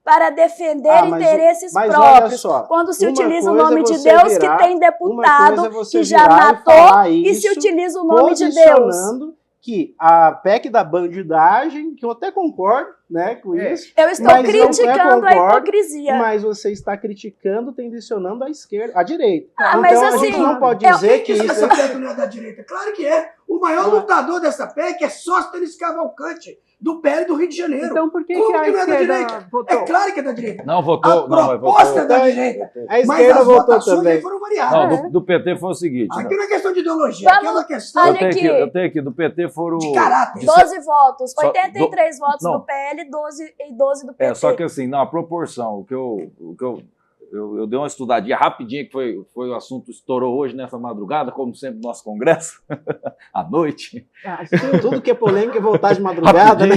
[SPEAKER 6] para defender interesses
[SPEAKER 4] mas
[SPEAKER 6] próprios.
[SPEAKER 4] Olha só,
[SPEAKER 6] quando se utiliza o
[SPEAKER 4] uma coisa
[SPEAKER 6] nome
[SPEAKER 4] é
[SPEAKER 6] de
[SPEAKER 4] você
[SPEAKER 6] Deus,
[SPEAKER 4] virar,
[SPEAKER 6] que tem deputado que já
[SPEAKER 4] virar
[SPEAKER 6] matou,
[SPEAKER 4] e
[SPEAKER 6] e se
[SPEAKER 4] isso
[SPEAKER 6] utiliza o nome de Deus.
[SPEAKER 4] posicionando que a PEC da bandidagem, que eu até concordo, né, com isso.
[SPEAKER 6] Eu estou
[SPEAKER 4] mas
[SPEAKER 6] criticando a hipocrisia.
[SPEAKER 4] Mas você está criticando, tendencionando a esquerda, a direita.
[SPEAKER 6] Então
[SPEAKER 4] mas
[SPEAKER 6] a
[SPEAKER 4] gente não pode dizer que isso
[SPEAKER 2] essa PEC não é da direita. Claro que é. O maior lutador dessa PEC é Sóstenes Cavalcante, do PL do Rio de Janeiro.
[SPEAKER 5] Então por que,
[SPEAKER 2] Como
[SPEAKER 5] que a
[SPEAKER 2] que não é da
[SPEAKER 5] esquerda
[SPEAKER 2] direita?
[SPEAKER 5] votou?
[SPEAKER 2] É claro que é da direita.
[SPEAKER 1] Não, votou.
[SPEAKER 2] A proposta é da direita.
[SPEAKER 4] A esquerda
[SPEAKER 2] Mas as
[SPEAKER 4] votou
[SPEAKER 2] votações
[SPEAKER 4] também.
[SPEAKER 2] aí foram variadas.
[SPEAKER 1] Não, do PT foi o seguinte.
[SPEAKER 2] Aqui não é questão de ideologia, aqui é uma questão
[SPEAKER 6] olha aqui.
[SPEAKER 1] Eu tenho aqui, do PT foram...
[SPEAKER 2] de caráter.
[SPEAKER 6] 12 votos,
[SPEAKER 1] Só-
[SPEAKER 6] 83 votos
[SPEAKER 1] não.
[SPEAKER 6] do PL e 12 do PT.
[SPEAKER 1] Só que assim, não, a proporção, eu dei uma estudadinha rapidinha, que foi o assunto que estourou hoje nessa madrugada, como sempre no nosso congresso, à noite.
[SPEAKER 4] Tudo que é polêmica é voltar de madrugada, né?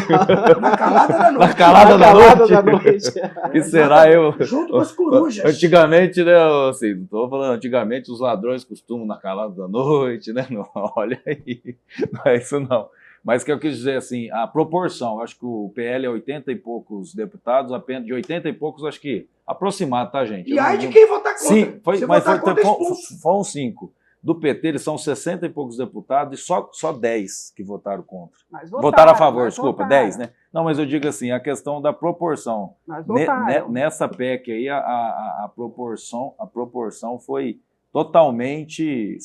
[SPEAKER 2] Na calada da noite.
[SPEAKER 1] Na calada da noite.
[SPEAKER 4] da noite.
[SPEAKER 1] Que será eu...
[SPEAKER 2] Junto com as corujas.
[SPEAKER 1] Antigamente, né, assim, não tô falando, antigamente os ladrões costumam na calada da noite, né? Não, olha aí, não é isso não. Mas que eu quis dizer assim, a proporção, acho que o PL é 80 e poucos deputados, apenas de 80 e poucos, acho que aproximado, tá, gente?
[SPEAKER 2] E aí de quem votar contra?
[SPEAKER 1] Sim,
[SPEAKER 2] Se
[SPEAKER 1] mas
[SPEAKER 2] votar contra,
[SPEAKER 1] foram 5. Do PT, eles são 60 e poucos deputados e só 10 que votaram contra.
[SPEAKER 5] Mas
[SPEAKER 1] Votaram a favor,
[SPEAKER 5] mas
[SPEAKER 1] desculpa,
[SPEAKER 5] votaram.
[SPEAKER 1] 10, né? Não, mas eu digo assim, a questão da proporção.
[SPEAKER 5] Mas votaram.
[SPEAKER 1] Nessa PEC aí, a proporção foi totalmente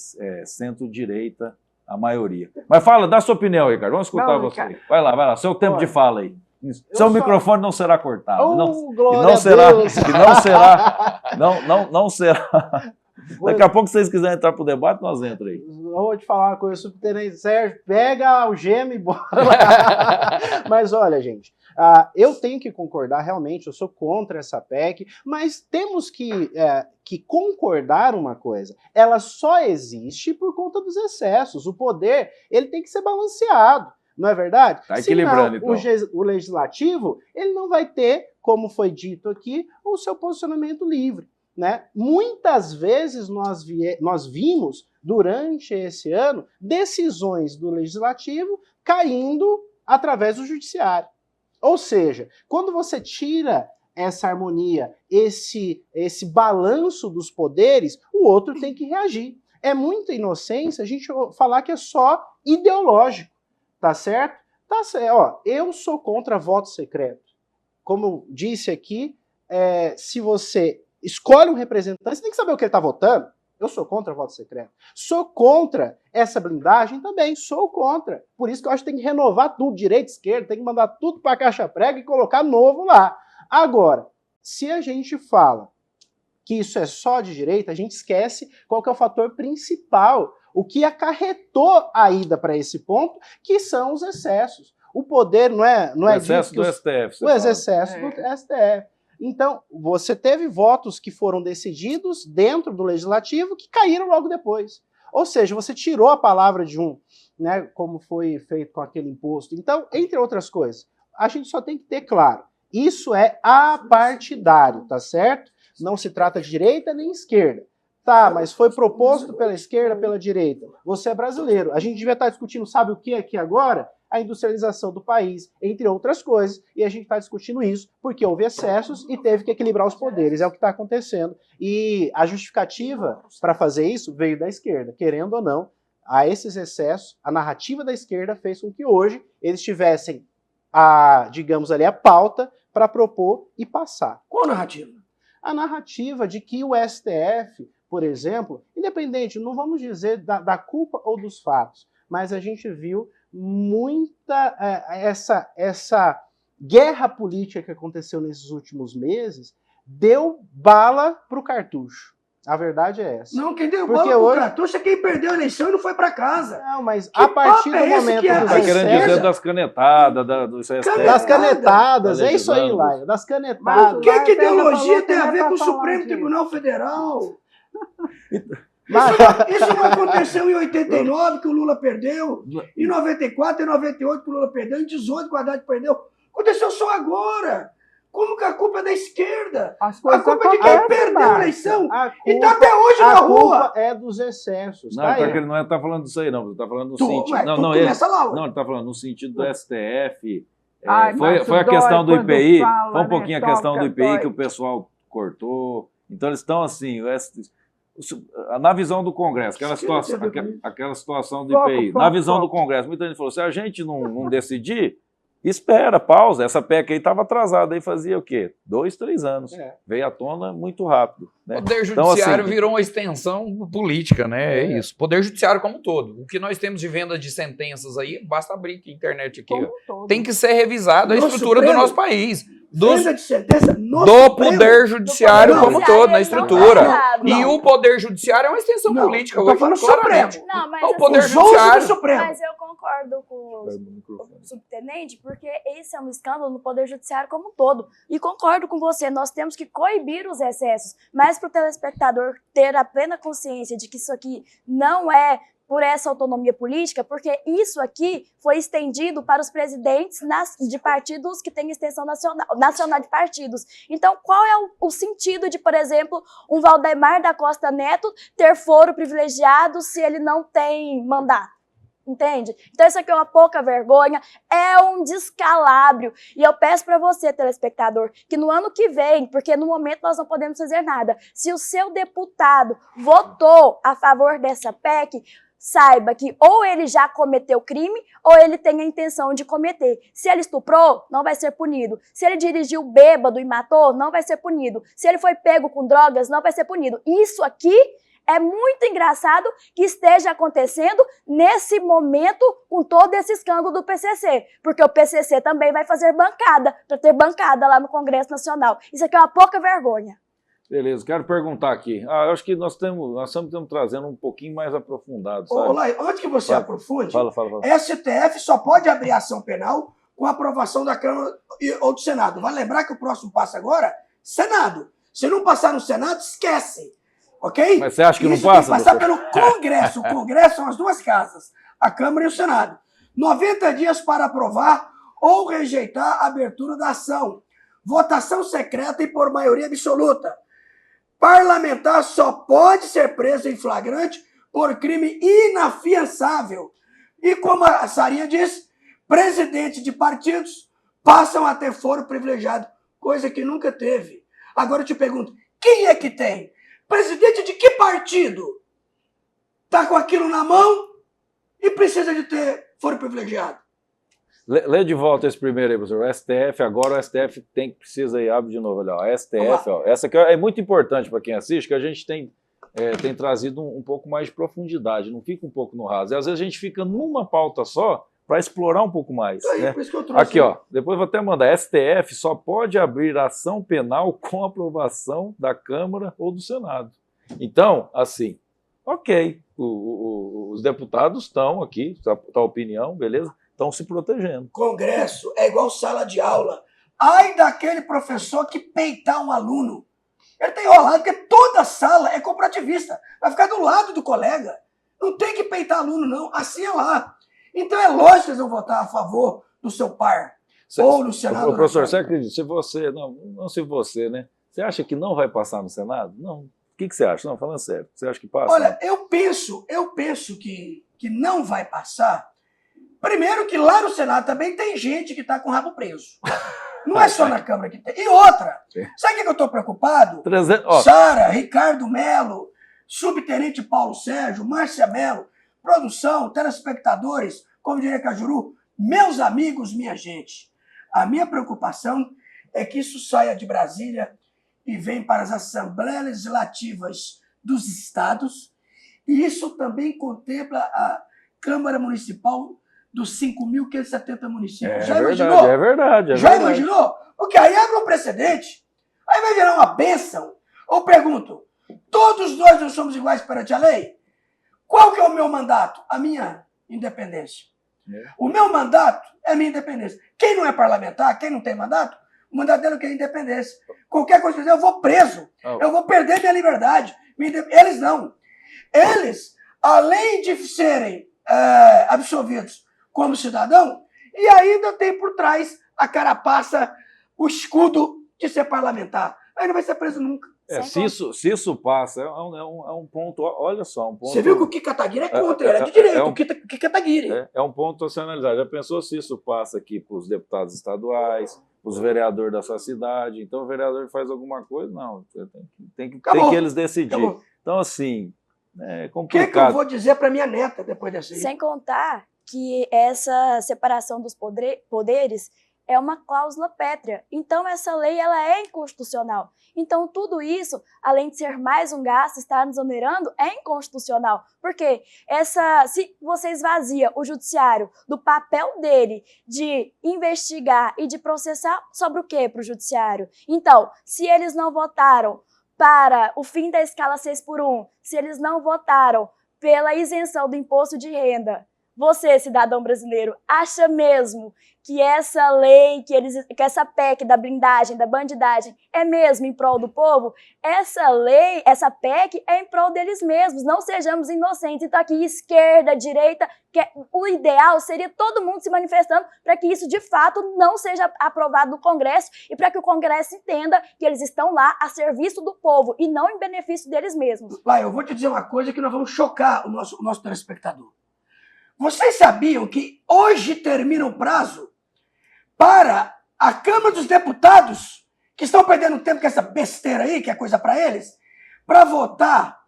[SPEAKER 1] centro-direita, a maioria. Mas fala, dá sua opinião, Ricardo. Vamos escutar
[SPEAKER 5] Não,
[SPEAKER 1] você.
[SPEAKER 5] Ricardo.
[SPEAKER 1] Vai lá. Seu tempo de fala aí. Seu microfone não será cortado.
[SPEAKER 4] Glória
[SPEAKER 1] não
[SPEAKER 4] a
[SPEAKER 1] será.
[SPEAKER 4] Deus.
[SPEAKER 1] Que não será. Não será. Daqui a pouco, se vocês quiserem entrar pro debate, nós entramos aí.
[SPEAKER 4] Eu vou te falar uma coisa, subtenente Sérgio, pega a algema e bora lá. Mas olha, gente, eu tenho que concordar, realmente, eu sou contra essa PEC, mas temos que concordar uma coisa, ela só existe por conta dos excessos, o poder, ele tem que ser balanceado, não é verdade?
[SPEAKER 1] Tá equilibrando,
[SPEAKER 4] Senão,
[SPEAKER 1] então.
[SPEAKER 4] o legislativo, ele não vai ter, como foi dito aqui, o seu posicionamento livre. Né? Muitas vezes nós vimos, durante esse ano, decisões do legislativo caindo através do judiciário. Ou seja, quando você tira essa harmonia, esse balanço dos poderes, o outro tem que reagir. É muita inocência a gente falar que é só ideológico, tá certo? Tá certo. Ó, eu sou contra voto secreto. Como eu disse aqui, se você escolhe um representante, você tem que saber o que ele está votando. Eu sou contra voto secreto. Sou contra essa blindagem também, sou contra. Por isso que eu acho que tem que renovar tudo, direita, esquerda, tem que mandar tudo para a caixa prega e colocar novo lá. Agora, se a gente fala que isso é só de direita, a gente esquece qual que é o fator principal, o que acarretou a ida para esse ponto, que são os excessos. O poder não é
[SPEAKER 1] o excesso do STF.
[SPEAKER 4] O excesso do STF. Então, você teve votos que foram decididos dentro do legislativo que caíram logo depois. Ou seja, você tirou a palavra de um, né, como foi feito com aquele imposto. Então, entre outras coisas, a gente só tem que ter claro, isso é apartidário, tá certo? Não se trata de direita nem esquerda. Tá, mas foi proposto pela esquerda, pela direita. Você é brasileiro. A gente devia estar discutindo, sabe o que aqui agora? A industrialização do país, entre outras coisas, e a gente está discutindo isso porque houve excessos e teve que equilibrar os poderes, é o que está acontecendo. E a justificativa para fazer isso veio da esquerda, querendo ou não, a esses excessos, a narrativa da esquerda fez com que hoje eles tivessem digamos ali, a pauta para propor e passar.
[SPEAKER 2] Qual narrativa?
[SPEAKER 4] a narrativa de que o STF, por exemplo, independente, não vamos dizer da culpa ou dos fatos, mas a gente viu muita essa guerra política que aconteceu nesses últimos meses, deu bala para o cartucho. A verdade é essa.
[SPEAKER 2] Não, quem deu
[SPEAKER 4] Porque
[SPEAKER 2] bola
[SPEAKER 4] hoje...
[SPEAKER 2] pro cartucho é quem perdeu a eleição e não foi para casa.
[SPEAKER 4] Não, mas
[SPEAKER 2] Que
[SPEAKER 4] a partir
[SPEAKER 2] papo é
[SPEAKER 4] do
[SPEAKER 2] esse
[SPEAKER 4] momento
[SPEAKER 2] que é?
[SPEAKER 4] do
[SPEAKER 1] Tá querendo
[SPEAKER 4] recesso...
[SPEAKER 1] dizer das canetadas, do STF.
[SPEAKER 4] Das canetadas,
[SPEAKER 1] Tá
[SPEAKER 4] é isso aí,
[SPEAKER 1] legislando.
[SPEAKER 4] Laio, das
[SPEAKER 2] O
[SPEAKER 4] canetadas.
[SPEAKER 2] que, que
[SPEAKER 5] Até já
[SPEAKER 2] ideologia
[SPEAKER 5] falou
[SPEAKER 2] tem a
[SPEAKER 5] que
[SPEAKER 2] ver
[SPEAKER 5] não é
[SPEAKER 2] com o
[SPEAKER 5] pra falar
[SPEAKER 2] Supremo
[SPEAKER 5] disso.
[SPEAKER 2] Tribunal Federal?
[SPEAKER 4] Mas-
[SPEAKER 2] Isso não aconteceu em 89, que o Lula perdeu, em 94, em 98, que o Lula perdeu, em 18, que o Haddad perdeu. Aconteceu só agora. Como que a culpa é da esquerda?
[SPEAKER 5] As
[SPEAKER 2] A
[SPEAKER 5] coisas
[SPEAKER 2] culpa é de quem
[SPEAKER 5] acontecem,
[SPEAKER 2] perdeu a
[SPEAKER 5] Márcio.
[SPEAKER 2] eleição
[SPEAKER 4] A
[SPEAKER 2] e tá
[SPEAKER 4] culpa,
[SPEAKER 2] até hoje na
[SPEAKER 4] a
[SPEAKER 2] rua.
[SPEAKER 4] culpa é dos excessos,
[SPEAKER 1] Não,
[SPEAKER 4] tá
[SPEAKER 1] tá,
[SPEAKER 4] aí?
[SPEAKER 1] que ele não tá falando disso aí, não. Ele tá falando no
[SPEAKER 2] Tu,
[SPEAKER 1] sentido.
[SPEAKER 2] ué,
[SPEAKER 1] Não,
[SPEAKER 2] tu
[SPEAKER 1] não,
[SPEAKER 2] começa lá, ué.
[SPEAKER 1] não, ele tá falando no sentido do STF.
[SPEAKER 5] Ai, Márcio,
[SPEAKER 1] Foi a questão do
[SPEAKER 5] dói quando
[SPEAKER 1] IPI.
[SPEAKER 5] fala,
[SPEAKER 1] Foi um
[SPEAKER 5] né?
[SPEAKER 1] pouquinho a questão do
[SPEAKER 5] Toca,
[SPEAKER 1] IPI
[SPEAKER 5] dói.
[SPEAKER 1] que o pessoal cortou. Então eles estão assim. Na visão do Congresso, aquela situação do
[SPEAKER 5] Foco,
[SPEAKER 1] IPI.
[SPEAKER 5] foco,
[SPEAKER 1] Na visão do
[SPEAKER 5] foco.
[SPEAKER 1] Congresso, muita gente falou: se a gente não decidir, espera, pausa. Essa PEC aí estava atrasada aí fazia o quê? 2, 3 anos.
[SPEAKER 4] É.
[SPEAKER 1] Veio à tona muito rápido.
[SPEAKER 3] O
[SPEAKER 1] Né?
[SPEAKER 3] Poder
[SPEAKER 1] Então,
[SPEAKER 3] Judiciário
[SPEAKER 1] assim,
[SPEAKER 3] virou uma extensão política, né? É isso. Poder Judiciário como um todo. O que nós temos de venda de sentenças aí, basta abrir aqui a internet aqui.
[SPEAKER 5] Como
[SPEAKER 3] Ó.
[SPEAKER 5] um todo.
[SPEAKER 3] Tem que ser revisada a
[SPEAKER 2] No
[SPEAKER 3] estrutura do
[SPEAKER 2] Supremo,
[SPEAKER 3] nosso país.
[SPEAKER 2] Venda de sentença no
[SPEAKER 3] Do
[SPEAKER 2] Supremo.
[SPEAKER 3] Poder Judiciário
[SPEAKER 2] Não,
[SPEAKER 3] como
[SPEAKER 6] Não,
[SPEAKER 3] todo, na
[SPEAKER 6] ele não
[SPEAKER 3] estrutura.
[SPEAKER 6] tá errado.
[SPEAKER 3] E
[SPEAKER 2] Não.
[SPEAKER 3] o Poder Judiciário é uma extensão
[SPEAKER 2] Não,
[SPEAKER 3] política
[SPEAKER 2] eu tô
[SPEAKER 3] hoje,
[SPEAKER 2] falando
[SPEAKER 3] claramente.
[SPEAKER 2] Supremo.
[SPEAKER 6] Não, mas
[SPEAKER 3] O
[SPEAKER 6] assim,
[SPEAKER 3] Poder
[SPEAKER 2] Os 11 do
[SPEAKER 3] Judiciário.
[SPEAKER 2] Supremo.
[SPEAKER 6] Mas eu concordo com o subtenente, porque esse é um escândalo no Poder Judiciário como um todo. E concordo com você, nós temos que coibir os excessos, mas para o telespectador ter a plena consciência de que isso aqui não é por essa autonomia política, porque isso aqui foi estendido para os presidentes de partidos que têm extensão nacional de partidos. Então, qual é o sentido de, por exemplo, um Valdemar da Costa Neto ter foro privilegiado se ele não tem mandato? Entende? Então isso aqui é uma pouca vergonha, é um descalabro. E eu peço para você, telespectador, que no ano que vem, porque no momento nós não podemos fazer nada, se o seu deputado votou a favor dessa PEC, saiba que ou ele já cometeu crime ou ele tem a intenção de cometer. Se ele estuprou, não vai ser punido. Se ele dirigiu bêbado e matou, não vai ser punido. Se ele foi pego com drogas, não vai ser punido. Isso aqui é muito engraçado que esteja acontecendo nesse momento com todo esse escândalo do PCC, porque o PCC também vai fazer bancada, para ter bancada lá no Congresso Nacional. Isso aqui é uma pouca vergonha.
[SPEAKER 1] beleza, quero perguntar aqui. Eu acho que nós estamos trazendo um pouquinho mais aprofundado, sabe?
[SPEAKER 2] Ô, Lai, antes que você
[SPEAKER 1] Fala.
[SPEAKER 2] aprofunde,
[SPEAKER 1] Fala.
[SPEAKER 2] STF só pode abrir ação penal com a aprovação da Câmara ou do Senado. Vai lembrar que o próximo passo agora, Senado. Se não passar no Senado, esquece. Ok?
[SPEAKER 1] Mas você acha que não
[SPEAKER 2] Isso
[SPEAKER 1] passa,
[SPEAKER 2] tem que passar
[SPEAKER 1] doutor?
[SPEAKER 2] pelo Congresso. O Congresso são as duas casas, a Câmara e o Senado. 90 dias para aprovar ou rejeitar a abertura da ação. Votação secreta e por maioria absoluta. Parlamentar só pode ser preso em flagrante por crime inafiançável. E como a Sarinha diz, presidente de partidos passam a ter foro privilegiado, coisa que nunca teve. Agora eu te pergunto, quem é que tem? Presidente de que partido está com aquilo na mão e precisa de ter foro privilegiado?
[SPEAKER 1] Lê de volta esse primeiro aí, professor. O STF, agora o STF precisa ir, abre de novo, olha, ó, STF, ó, essa aqui é muito importante para quem assiste, que a gente tem trazido um pouco mais de profundidade, não fica um pouco no raso. E às vezes a gente fica numa pauta só para explorar um pouco mais.
[SPEAKER 2] Aí,
[SPEAKER 1] Né?
[SPEAKER 2] por isso que eu trouxe.
[SPEAKER 1] Aqui, ó, depois vou até mandar. STF só pode abrir ação penal com aprovação da Câmara ou do Senado. Então, assim, ok, os deputados estão aqui, tá a opinião, beleza? Estão se protegendo.
[SPEAKER 2] Congresso é igual sala de aula. Ai daquele professor que peitar um aluno. Ele está enrolado, porque toda sala é corporativista. Vai ficar do lado do colega. Não tem que peitar aluno, não. Assim é lá. Então é lógico que eles vão votar a favor do seu par. Ou no Senado.
[SPEAKER 1] Professor, você acredita? Se você, não se você, né? Você acha que não vai passar no Senado? Não. O que você acha? Não, falando sério. Você acha que passa?
[SPEAKER 2] Olha, eu penso que não vai passar. Primeiro que lá no Senado também tem gente que está com o rabo preso. Não é só na Câmara que tem. E outra, sabe o que eu estou preocupado? Sara, Ricardo Melo, subtenente Paulo Sérgio, Márcia Melo, produção, telespectadores, como diria Cajuru, meus amigos, minha gente. A minha preocupação é que isso saia de Brasília e vem para as assembleias legislativas dos estados, e isso também contempla a Câmara Municipal dos 5.570 municípios. Já imaginou?
[SPEAKER 1] É verdade.
[SPEAKER 2] Já imaginou? Porque aí abre um precedente. Aí vai virar uma bênção. Eu pergunto, todos nós não somos iguais perante a lei? Qual que é o meu mandato? A minha independência. O meu mandato é a minha independência. Quem não é parlamentar, quem não tem mandato, o mandato dele é a independência. Qualquer coisa que eu fizer, eu vou preso. Eu vou perder minha liberdade. Eles não. Eles, além de serem absolvidos como cidadão, e ainda tem por trás a carapaça, o escudo de ser parlamentar. Aí não vai ser preso nunca.
[SPEAKER 1] Se isso passa, é um ponto, olha só, um ponto...
[SPEAKER 2] Você viu que o Kim Kataguiri é contra, ele é de direito, o Kim Kataguiri.
[SPEAKER 1] É um ponto a se analisar. Já pensou se isso passa aqui para os deputados estaduais, para os vereadores da sua cidade? Então o vereador faz alguma coisa? Não, tem que eles decidir. Acabou. Então, assim, é complicado.
[SPEAKER 2] O que eu vou dizer para minha neta depois dessa aí?
[SPEAKER 6] Sem contar que essa separação dos poderes é uma cláusula pétrea. Então, essa lei ela é inconstitucional. Então, tudo isso, além de ser mais um gasto, estar nos onerando, é inconstitucional. Porque se você esvazia o judiciário do papel dele de investigar e de processar, sobre o quê para o judiciário? Então, se eles não votaram para o fim da escala 6x1, se eles não votaram pela isenção do imposto de renda, você, cidadão brasileiro, acha mesmo que essa lei, que essa PEC da blindagem, da bandidagem, é mesmo em prol do povo? Essa lei, essa PEC é em prol deles mesmos, não sejamos inocentes. Então aqui, esquerda, direita, o ideal seria todo mundo se manifestando para que isso de fato não seja aprovado no Congresso e para que o Congresso entenda que eles estão lá a serviço do povo e não em benefício deles mesmos.
[SPEAKER 2] Pai, eu vou te dizer uma coisa que nós vamos chocar o nosso telespectador. Vocês sabiam que hoje termina o prazo para a Câmara dos Deputados, que estão perdendo tempo com essa besteira aí, que é coisa para eles, para votar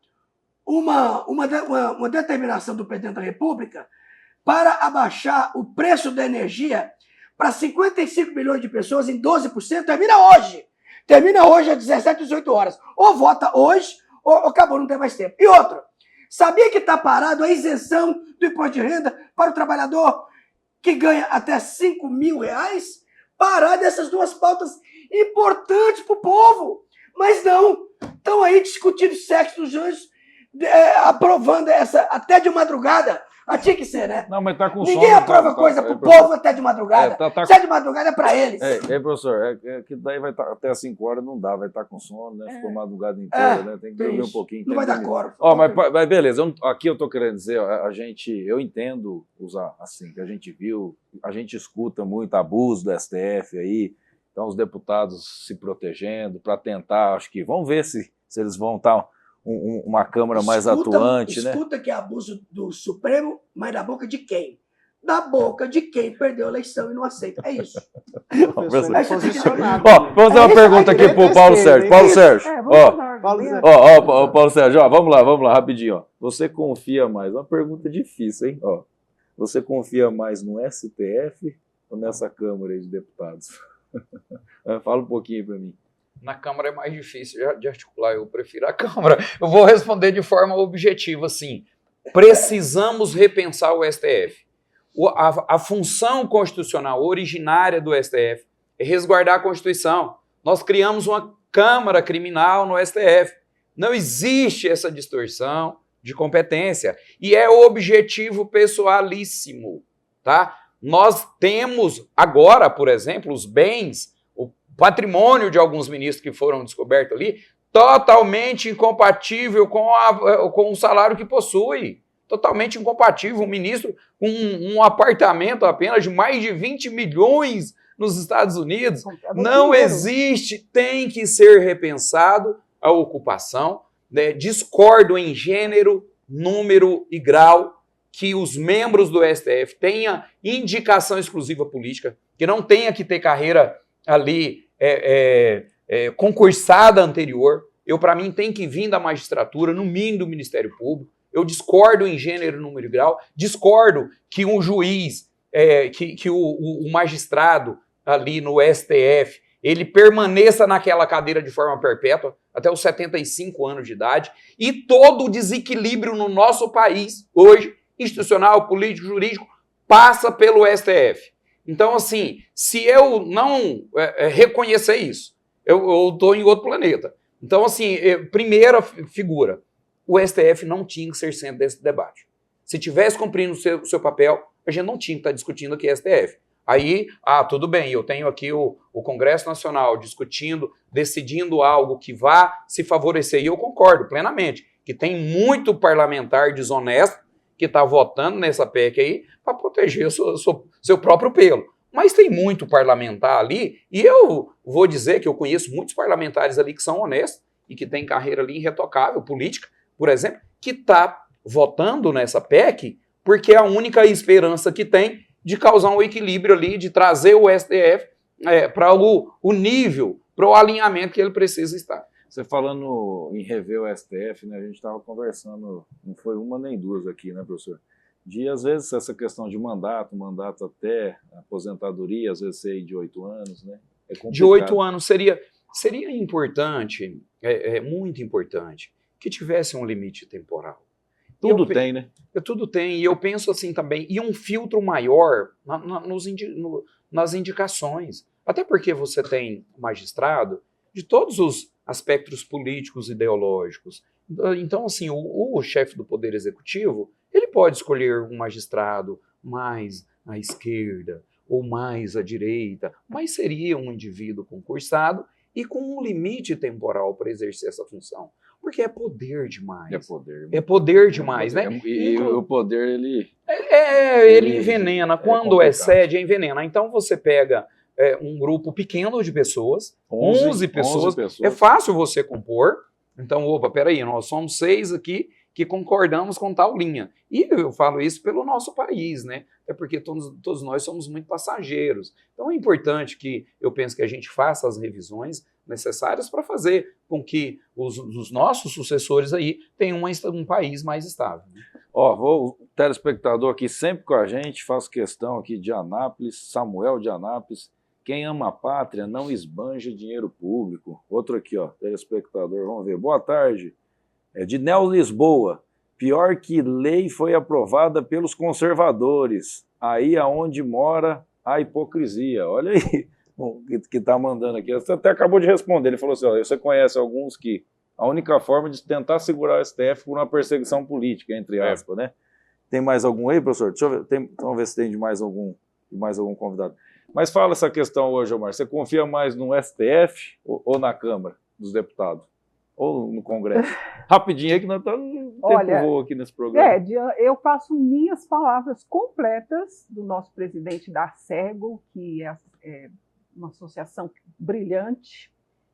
[SPEAKER 2] uma determinação do presidente da República para abaixar o preço da energia para 55 milhões de pessoas em 12%, termina hoje. Termina hoje às 17, 18 horas. Ou vota hoje, ou acabou, não tem mais tempo. E outra, sabia que está parado a isenção do imposto de renda para o trabalhador que ganha até R$5.000? Parado essas duas pautas importantes para o povo. Mas não, estão aí discutindo sexo dos anjos, aprovando essa até de madrugada. Tinha que ser, né?
[SPEAKER 1] Não, mas tá com
[SPEAKER 2] Ninguém aprova coisa pro povo até de madrugada. Se é de madrugada é para eles.
[SPEAKER 1] Professor, que daí vai estar até às 5 horas, não dá, vai estar com sono, né? Ficou madrugada inteira, né? Tem que dormir um pouquinho.
[SPEAKER 2] Não vai dar coro.
[SPEAKER 1] Mas beleza, aqui eu tô querendo dizer, eu entendo assim, que a gente viu, a gente escuta muito abuso do STF aí, então os deputados se protegendo para tentar, acho que vamos ver se eles vão estar uma Câmara mais atuante, né?
[SPEAKER 2] Escuta que é abuso do Supremo, mas da boca de quem? Da boca de quem perdeu a eleição e não aceita. É isso.
[SPEAKER 1] Vamos fazer uma pergunta aqui pro Paulo Sérgio. Paulo Sérgio, vamos lá, rapidinho. Você confia mais? Uma pergunta difícil, hein? Você confia mais no STF ou nessa Câmara de Deputados? Fala um pouquinho para mim.
[SPEAKER 3] Na Câmara é mais difícil de articular, eu prefiro a Câmara. Eu vou responder de forma objetiva, assim. Precisamos repensar o STF. A função constitucional originária do STF é resguardar a Constituição. Nós criamos uma Câmara criminal no STF. Não existe essa distorção de competência. E é objetivo pessoalíssimo, tá? Nós temos agora, por exemplo, os bens, patrimônio de alguns ministros que foram descobertos ali, totalmente incompatível com o salário que possui. Totalmente incompatível. Um ministro com um apartamento apenas de mais de 20 milhões nos Estados Unidos. Não existe, tem que ser repensado a ocupação. Né? Discordo em gênero, número e grau que os membros do STF tenham indicação exclusiva política, que não tenha que ter carreira ali concursada anterior. Para mim, tem que vir da magistratura, no mínimo do Ministério Público. Eu discordo em gênero, número e grau. Discordo que um juiz, que o magistrado ali no STF, ele permaneça naquela cadeira de forma perpétua até os 75 anos de idade, e todo o desequilíbrio no nosso país, hoje, institucional, político, jurídico, passa pelo STF. Então, assim, se eu não reconhecer isso, eu estou em outro planeta. Então, assim, primeira figura, o STF não tinha que ser centro desse debate. Se tivesse cumprindo o seu papel, a gente não tinha que estar discutindo aqui STF. Aí, tudo bem, eu tenho aqui o Congresso Nacional discutindo, decidindo algo que vá se favorecer, e eu concordo plenamente que tem muito parlamentar desonesto que está votando nessa PEC aí para proteger o seu próprio pelo. Mas tem muito parlamentar ali, e eu vou dizer que eu conheço muitos parlamentares ali que são honestos e que têm carreira ali irretocável, política, por exemplo, que está votando nessa PEC porque é a única esperança que tem de causar um equilíbrio ali, de trazer o STF para o nível, para o alinhamento que ele precisa estar.
[SPEAKER 1] Você falando em rever o STF, né, a gente estava conversando, não foi uma nem duas aqui, né, professor? De, às vezes, essa questão de mandato até aposentadoria, às vezes ser de 8 anos, né? É complicado.
[SPEAKER 3] De 8 anos seria importante, muito importante, que tivesse um limite temporal.
[SPEAKER 1] Tudo tem, né?
[SPEAKER 3] Tudo tem, e eu penso assim também, e um filtro maior nas indicações. Até porque você tem magistrado de todos os aspectos políticos e ideológicos. Então, assim, o chefe do Poder Executivo, ele pode escolher um magistrado mais à esquerda ou mais à direita, mas seria um indivíduo concursado e com um limite temporal para exercer essa função. Porque é poder demais. É poder demais, né?
[SPEAKER 1] E o poder, ele
[SPEAKER 3] envenena. Quando excede, envenena. Então você pega um grupo pequeno de pessoas, 11 pessoas. É fácil você compor. Então, peraí, nós somos 6 aqui que concordamos com tal linha. E eu falo isso pelo nosso país, né? É porque todos nós somos muito passageiros. Então é importante que eu penso que a gente faça as revisões necessárias para fazer com que os nossos sucessores aí tenham um país mais estável.
[SPEAKER 1] O telespectador aqui sempre com a gente, faço questão aqui de Anápolis, Samuel de Anápolis. Quem ama a pátria não esbanja dinheiro público. Outro aqui, telespectador, vamos ver. Boa tarde. É de Neo Lisboa. Pior que lei foi aprovada pelos conservadores. Aí aonde mora a hipocrisia. Olha aí o que está mandando aqui. Você até acabou de responder. Ele falou assim, você conhece alguns que a única forma de tentar segurar o STF por uma perseguição política, entre aspas, né? Tem mais algum aí, professor? Deixa eu ver, vamos ver se tem de mais algum convidado. Mas fala essa questão hoje, Omar. Você confia mais no STF ou na Câmara dos Deputados? Ou no Congresso? Rapidinho aí que nós estamos no tempo voa aqui nesse programa.
[SPEAKER 5] Eu passo minhas palavras completas do nosso presidente da Arcego, que é uma associação brilhante,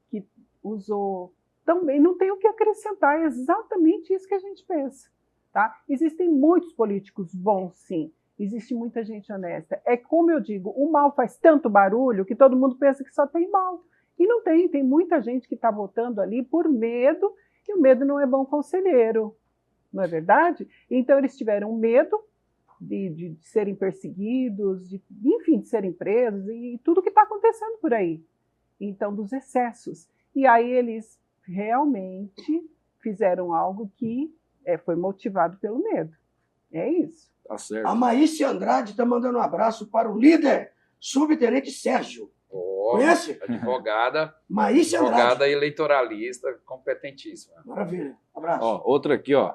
[SPEAKER 5] que usou também, não tem o que acrescentar, é exatamente isso que a gente pensa. Tá? Existem muitos políticos bons, sim. Existe muita gente honesta. É como eu digo, o mal faz tanto barulho que todo mundo pensa que só tem mal. E não tem, tem muita gente que está votando ali por medo, e o medo não é bom conselheiro, não é verdade? Então eles tiveram medo de serem perseguidos, enfim, de serem presos, e tudo que está acontecendo por aí. Então, dos excessos. E aí eles realmente fizeram algo que foi motivado pelo medo. É isso.
[SPEAKER 1] Tá certo.
[SPEAKER 2] A Maíce Andrade está mandando um abraço para o líder, subtenente Sérgio. Conhece?
[SPEAKER 3] Advogada,
[SPEAKER 2] Maíce Andrade.
[SPEAKER 3] Advogada eleitoralista, competentíssima.
[SPEAKER 2] Maravilha. Abraço.
[SPEAKER 1] Outra aqui, o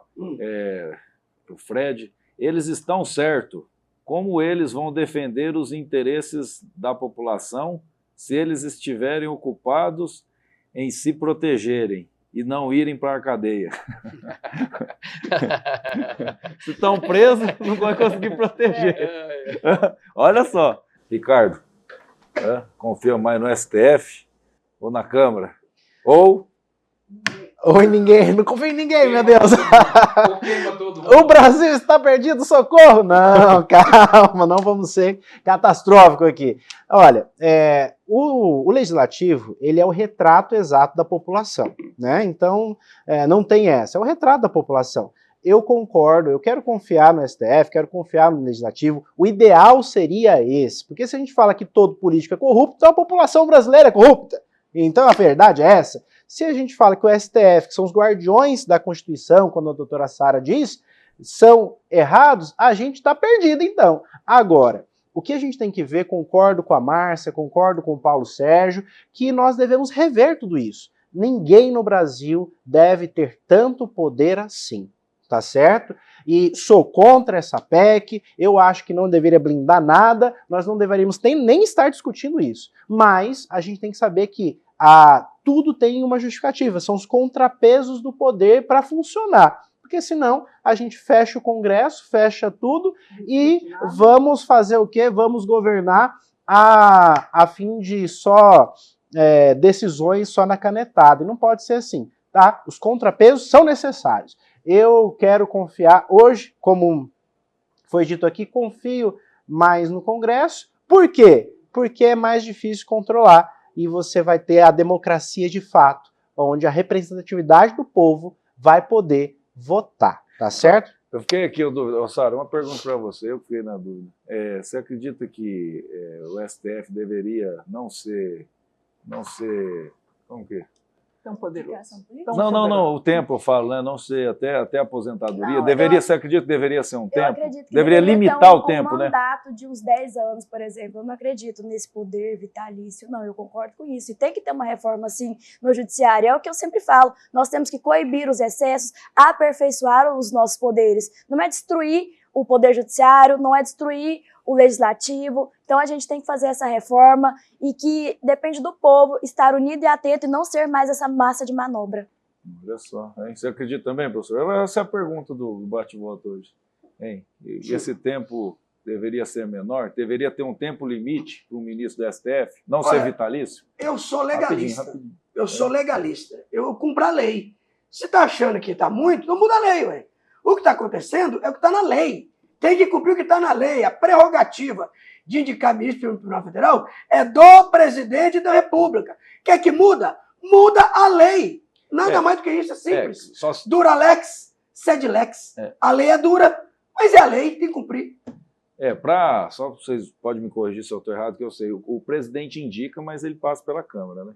[SPEAKER 1] Fred. Eles estão certos. Como eles vão defender os interesses da população se eles estiverem ocupados em se protegerem e não irem para a cadeia? Se estão presos, não vão conseguir proteger. Olha só, Ricardo, confia mais no STF ou na Câmara? Ou
[SPEAKER 4] em ninguém, não confio em ninguém, meu Deus. O Brasil está perdido, socorro! Não, calma, não vamos ser catastróficos aqui. Olha, o legislativo, ele é o retrato exato da população, né? Então, não tem essa, é o retrato da população. eu concordo, eu quero confiar no STF, quero confiar no Legislativo. O ideal seria esse, porque se a gente fala que todo político é corrupto, então a população brasileira é corrupta. Então a verdade é essa. Se a gente fala que o STF, que são os guardiões da Constituição, quando a doutora Sara diz, são errados, a gente está perdido então. Agora, o que a gente tem que ver, concordo com a Márcia, concordo com o Paulo Sérgio, que nós devemos rever tudo isso. Ninguém no Brasil deve ter tanto poder assim. Tá certo? E sou contra essa PEC, eu acho que não deveria blindar nada, nós não deveríamos nem estar discutindo isso. Mas a gente tem que saber que tudo tem uma justificativa, são os contrapesos do poder para funcionar. Porque senão a gente fecha o Congresso, fecha tudo e vamos fazer o quê? Vamos governar a fim de só decisões só na canetada. E não pode ser assim, tá? Os contrapesos são necessários. Eu quero confiar hoje, como foi dito aqui, confio mais no Congresso. Por quê? Porque é mais difícil controlar e você vai ter a democracia de fato, onde a representatividade do povo vai poder votar, tá certo?
[SPEAKER 1] Eu fiquei aqui, Sara, uma pergunta para você, eu fiquei na dúvida. Você acredita que o STF deveria não ser, como que?
[SPEAKER 5] Tão poderoso.
[SPEAKER 1] Não, o tempo eu falo, né? Não sei, até a aposentadoria.
[SPEAKER 6] Não,
[SPEAKER 1] você acredita que deveria ser um tempo?
[SPEAKER 6] Acredito que
[SPEAKER 1] deveria limitar o tempo, né?
[SPEAKER 6] Um mandato de uns 10 anos, por exemplo. Eu não acredito nesse poder vitalício, não. Eu concordo com isso. E tem que ter uma reforma, assim, no judiciário. É o que eu sempre falo. Nós temos que coibir os excessos, aperfeiçoar os nossos poderes. Não é destruir o poder judiciário, não é destruir o legislativo. Então a gente tem que fazer essa reforma e que depende do povo estar unido e atento e não ser mais essa massa de manobra.
[SPEAKER 1] Olha só, hein? Você acredita também, professor? Essa é a pergunta do bate-volta hoje. Hein? E esse tempo deveria ser menor? Deveria ter um tempo limite para o ministro do STF? Não ser vitalício?
[SPEAKER 2] Eu sou legalista.
[SPEAKER 1] Rapidinho.
[SPEAKER 2] Eu sou legalista. Eu cumpro a lei. Se está achando que está muito, não muda a lei, ué. O que está acontecendo é o que está na lei. Tem que cumprir o que está na lei. A prerrogativa de indicar ministro do Tribunal Federal é do presidente da República. Quer que muda? Muda a lei. Nada mais do que isso, é simples. Duralex, sedilex. A lei é dura, mas é a lei, tem que cumprir.
[SPEAKER 1] Só vocês podem me corrigir se eu estou errado, que eu sei. O presidente indica, mas ele passa pela Câmara, né?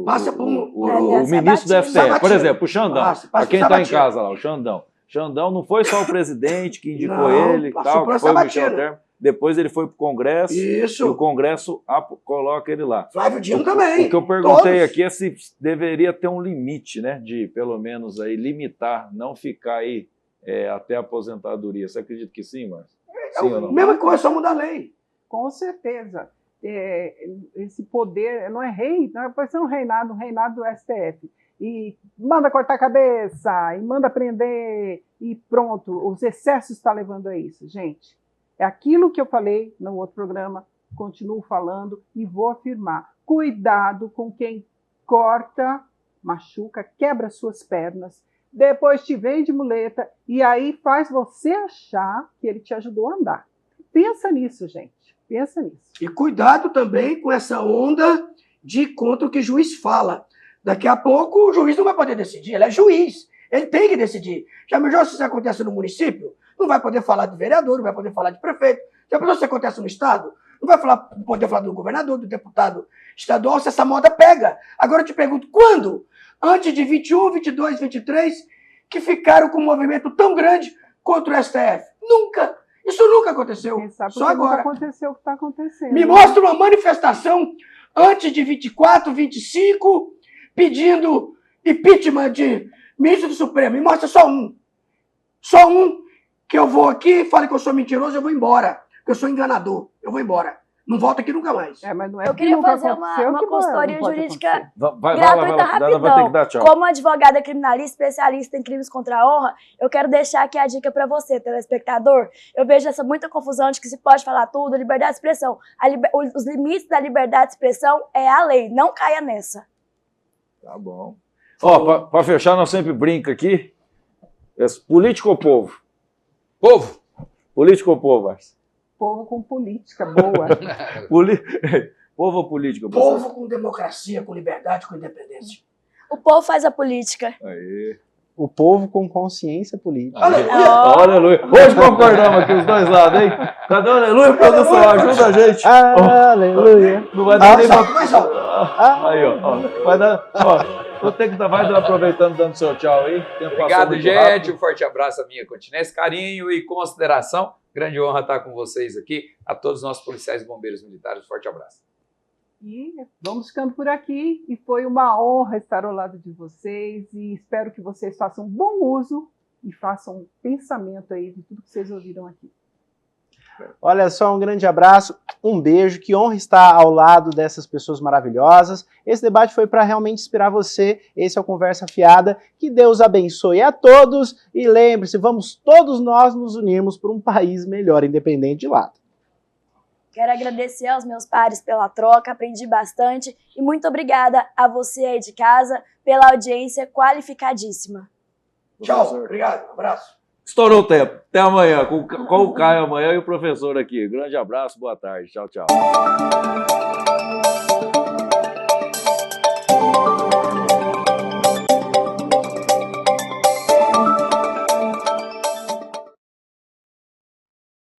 [SPEAKER 2] Passa por
[SPEAKER 1] o ministro do STF, por exemplo, o Xandão. Para quem está em casa lá, o Xandão. Xandão não foi só o presidente que indicou ele, tal, que foi o Michel Temer. Depois ele foi para o Congresso. Isso. E o Congresso coloca ele lá.
[SPEAKER 2] Flávio Dino também.
[SPEAKER 1] O que eu perguntei aqui é se deveria ter um limite, né? De, pelo menos, aí, limitar, não ficar aí até a aposentadoria. Você acredita que sim, Márcio? Sim ou não?
[SPEAKER 2] Mesma coisa, só mudar a lei.
[SPEAKER 5] Com certeza. Esse poder não é rei, não pode ser um reinado do STF. E manda cortar a cabeça, e manda prender, e pronto. Os excessos estão levando a isso, gente. É aquilo que eu falei no outro programa, continuo falando e vou afirmar. Cuidado com quem corta, machuca, quebra suas pernas, depois te vende muleta e aí faz você achar que ele te ajudou a andar. Pensa nisso, gente. Pensa nisso.
[SPEAKER 2] E cuidado também com essa onda de contra o que o juiz fala. Daqui a pouco o juiz não vai poder decidir, ele é juiz, ele tem que decidir. Já imaginou se isso acontece no município? Não vai poder falar de vereador, não vai poder falar de prefeito. Já imaginou se isso acontece no estado? Não vai poder falar do governador, do deputado estadual, se essa moda pega. Agora eu te pergunto, quando? Antes de 21, 22, 23, que ficaram com um movimento tão grande contra o STF? Nunca! Isso nunca aconteceu. Só agora.
[SPEAKER 5] Nunca aconteceu o que está acontecendo.
[SPEAKER 2] Me mostra uma manifestação antes de 24, 25, pedindo impeachment de ministro do Supremo. Me mostra só um. Só um que eu vou aqui, falo que eu sou mentiroso, eu vou embora. Que eu sou enganador. Eu vou embora. Não volto aqui nunca mais.
[SPEAKER 5] Mas não é
[SPEAKER 6] eu queria fazer uma consultoria jurídica
[SPEAKER 1] vai
[SPEAKER 6] gratuita rapidão.
[SPEAKER 1] dar tchau.
[SPEAKER 6] Como advogada criminalista, especialista em crimes contra a honra, eu quero deixar aqui a dica para você, telespectador. Eu vejo muita confusão de que se pode falar tudo, liberdade de expressão. Os limites da liberdade de expressão é a lei, não caia nessa.
[SPEAKER 1] Tá bom. Para fechar, nós sempre brinca aqui. Político ou povo?
[SPEAKER 3] Povo.
[SPEAKER 1] Político ou povo, Márcio?
[SPEAKER 5] Povo com política boa.
[SPEAKER 1] Povo ou política?
[SPEAKER 2] Povo com democracia, com liberdade, com independência.
[SPEAKER 6] O povo faz a política.
[SPEAKER 1] Aí.
[SPEAKER 4] O povo com consciência política.
[SPEAKER 1] Aleluia. Hoje concordamos aqui os dois lados, hein? Cadê o aleluia, produção? Ajuda a gente.
[SPEAKER 4] Aleluia.
[SPEAKER 1] Não vai dar nem pra...
[SPEAKER 2] Mais alto.
[SPEAKER 1] Aí, ó. Vai dar... Ó, vou ter que dar... Vai aproveitando, dando seu tchau aí.
[SPEAKER 3] Obrigado, gente. Um forte abraço à minha continência. Carinho e consideração. Grande honra estar com vocês aqui. A todos os nossos policiais e bombeiros militares. Um forte abraço.
[SPEAKER 5] E vamos ficando por aqui. E foi uma honra estar ao lado de vocês. E espero que vocês façam bom uso e façam um pensamento aí de tudo que vocês ouviram aqui.
[SPEAKER 4] Olha só, um grande abraço, um beijo, que honra estar ao lado dessas pessoas maravilhosas. Esse debate foi para realmente inspirar você. Esse é o Conversa Fiada. Que Deus abençoe a todos e lembre-se, vamos todos nós nos unirmos por um país melhor, independente de lado.
[SPEAKER 6] Quero agradecer aos meus pares pela troca, aprendi bastante e muito obrigada a você aí de casa pela audiência qualificadíssima.
[SPEAKER 2] Tchau, obrigado, um abraço.
[SPEAKER 1] Estourou o tempo. Até amanhã. Com o Caio amanhã e o professor aqui. Grande abraço, boa tarde. Tchau, tchau.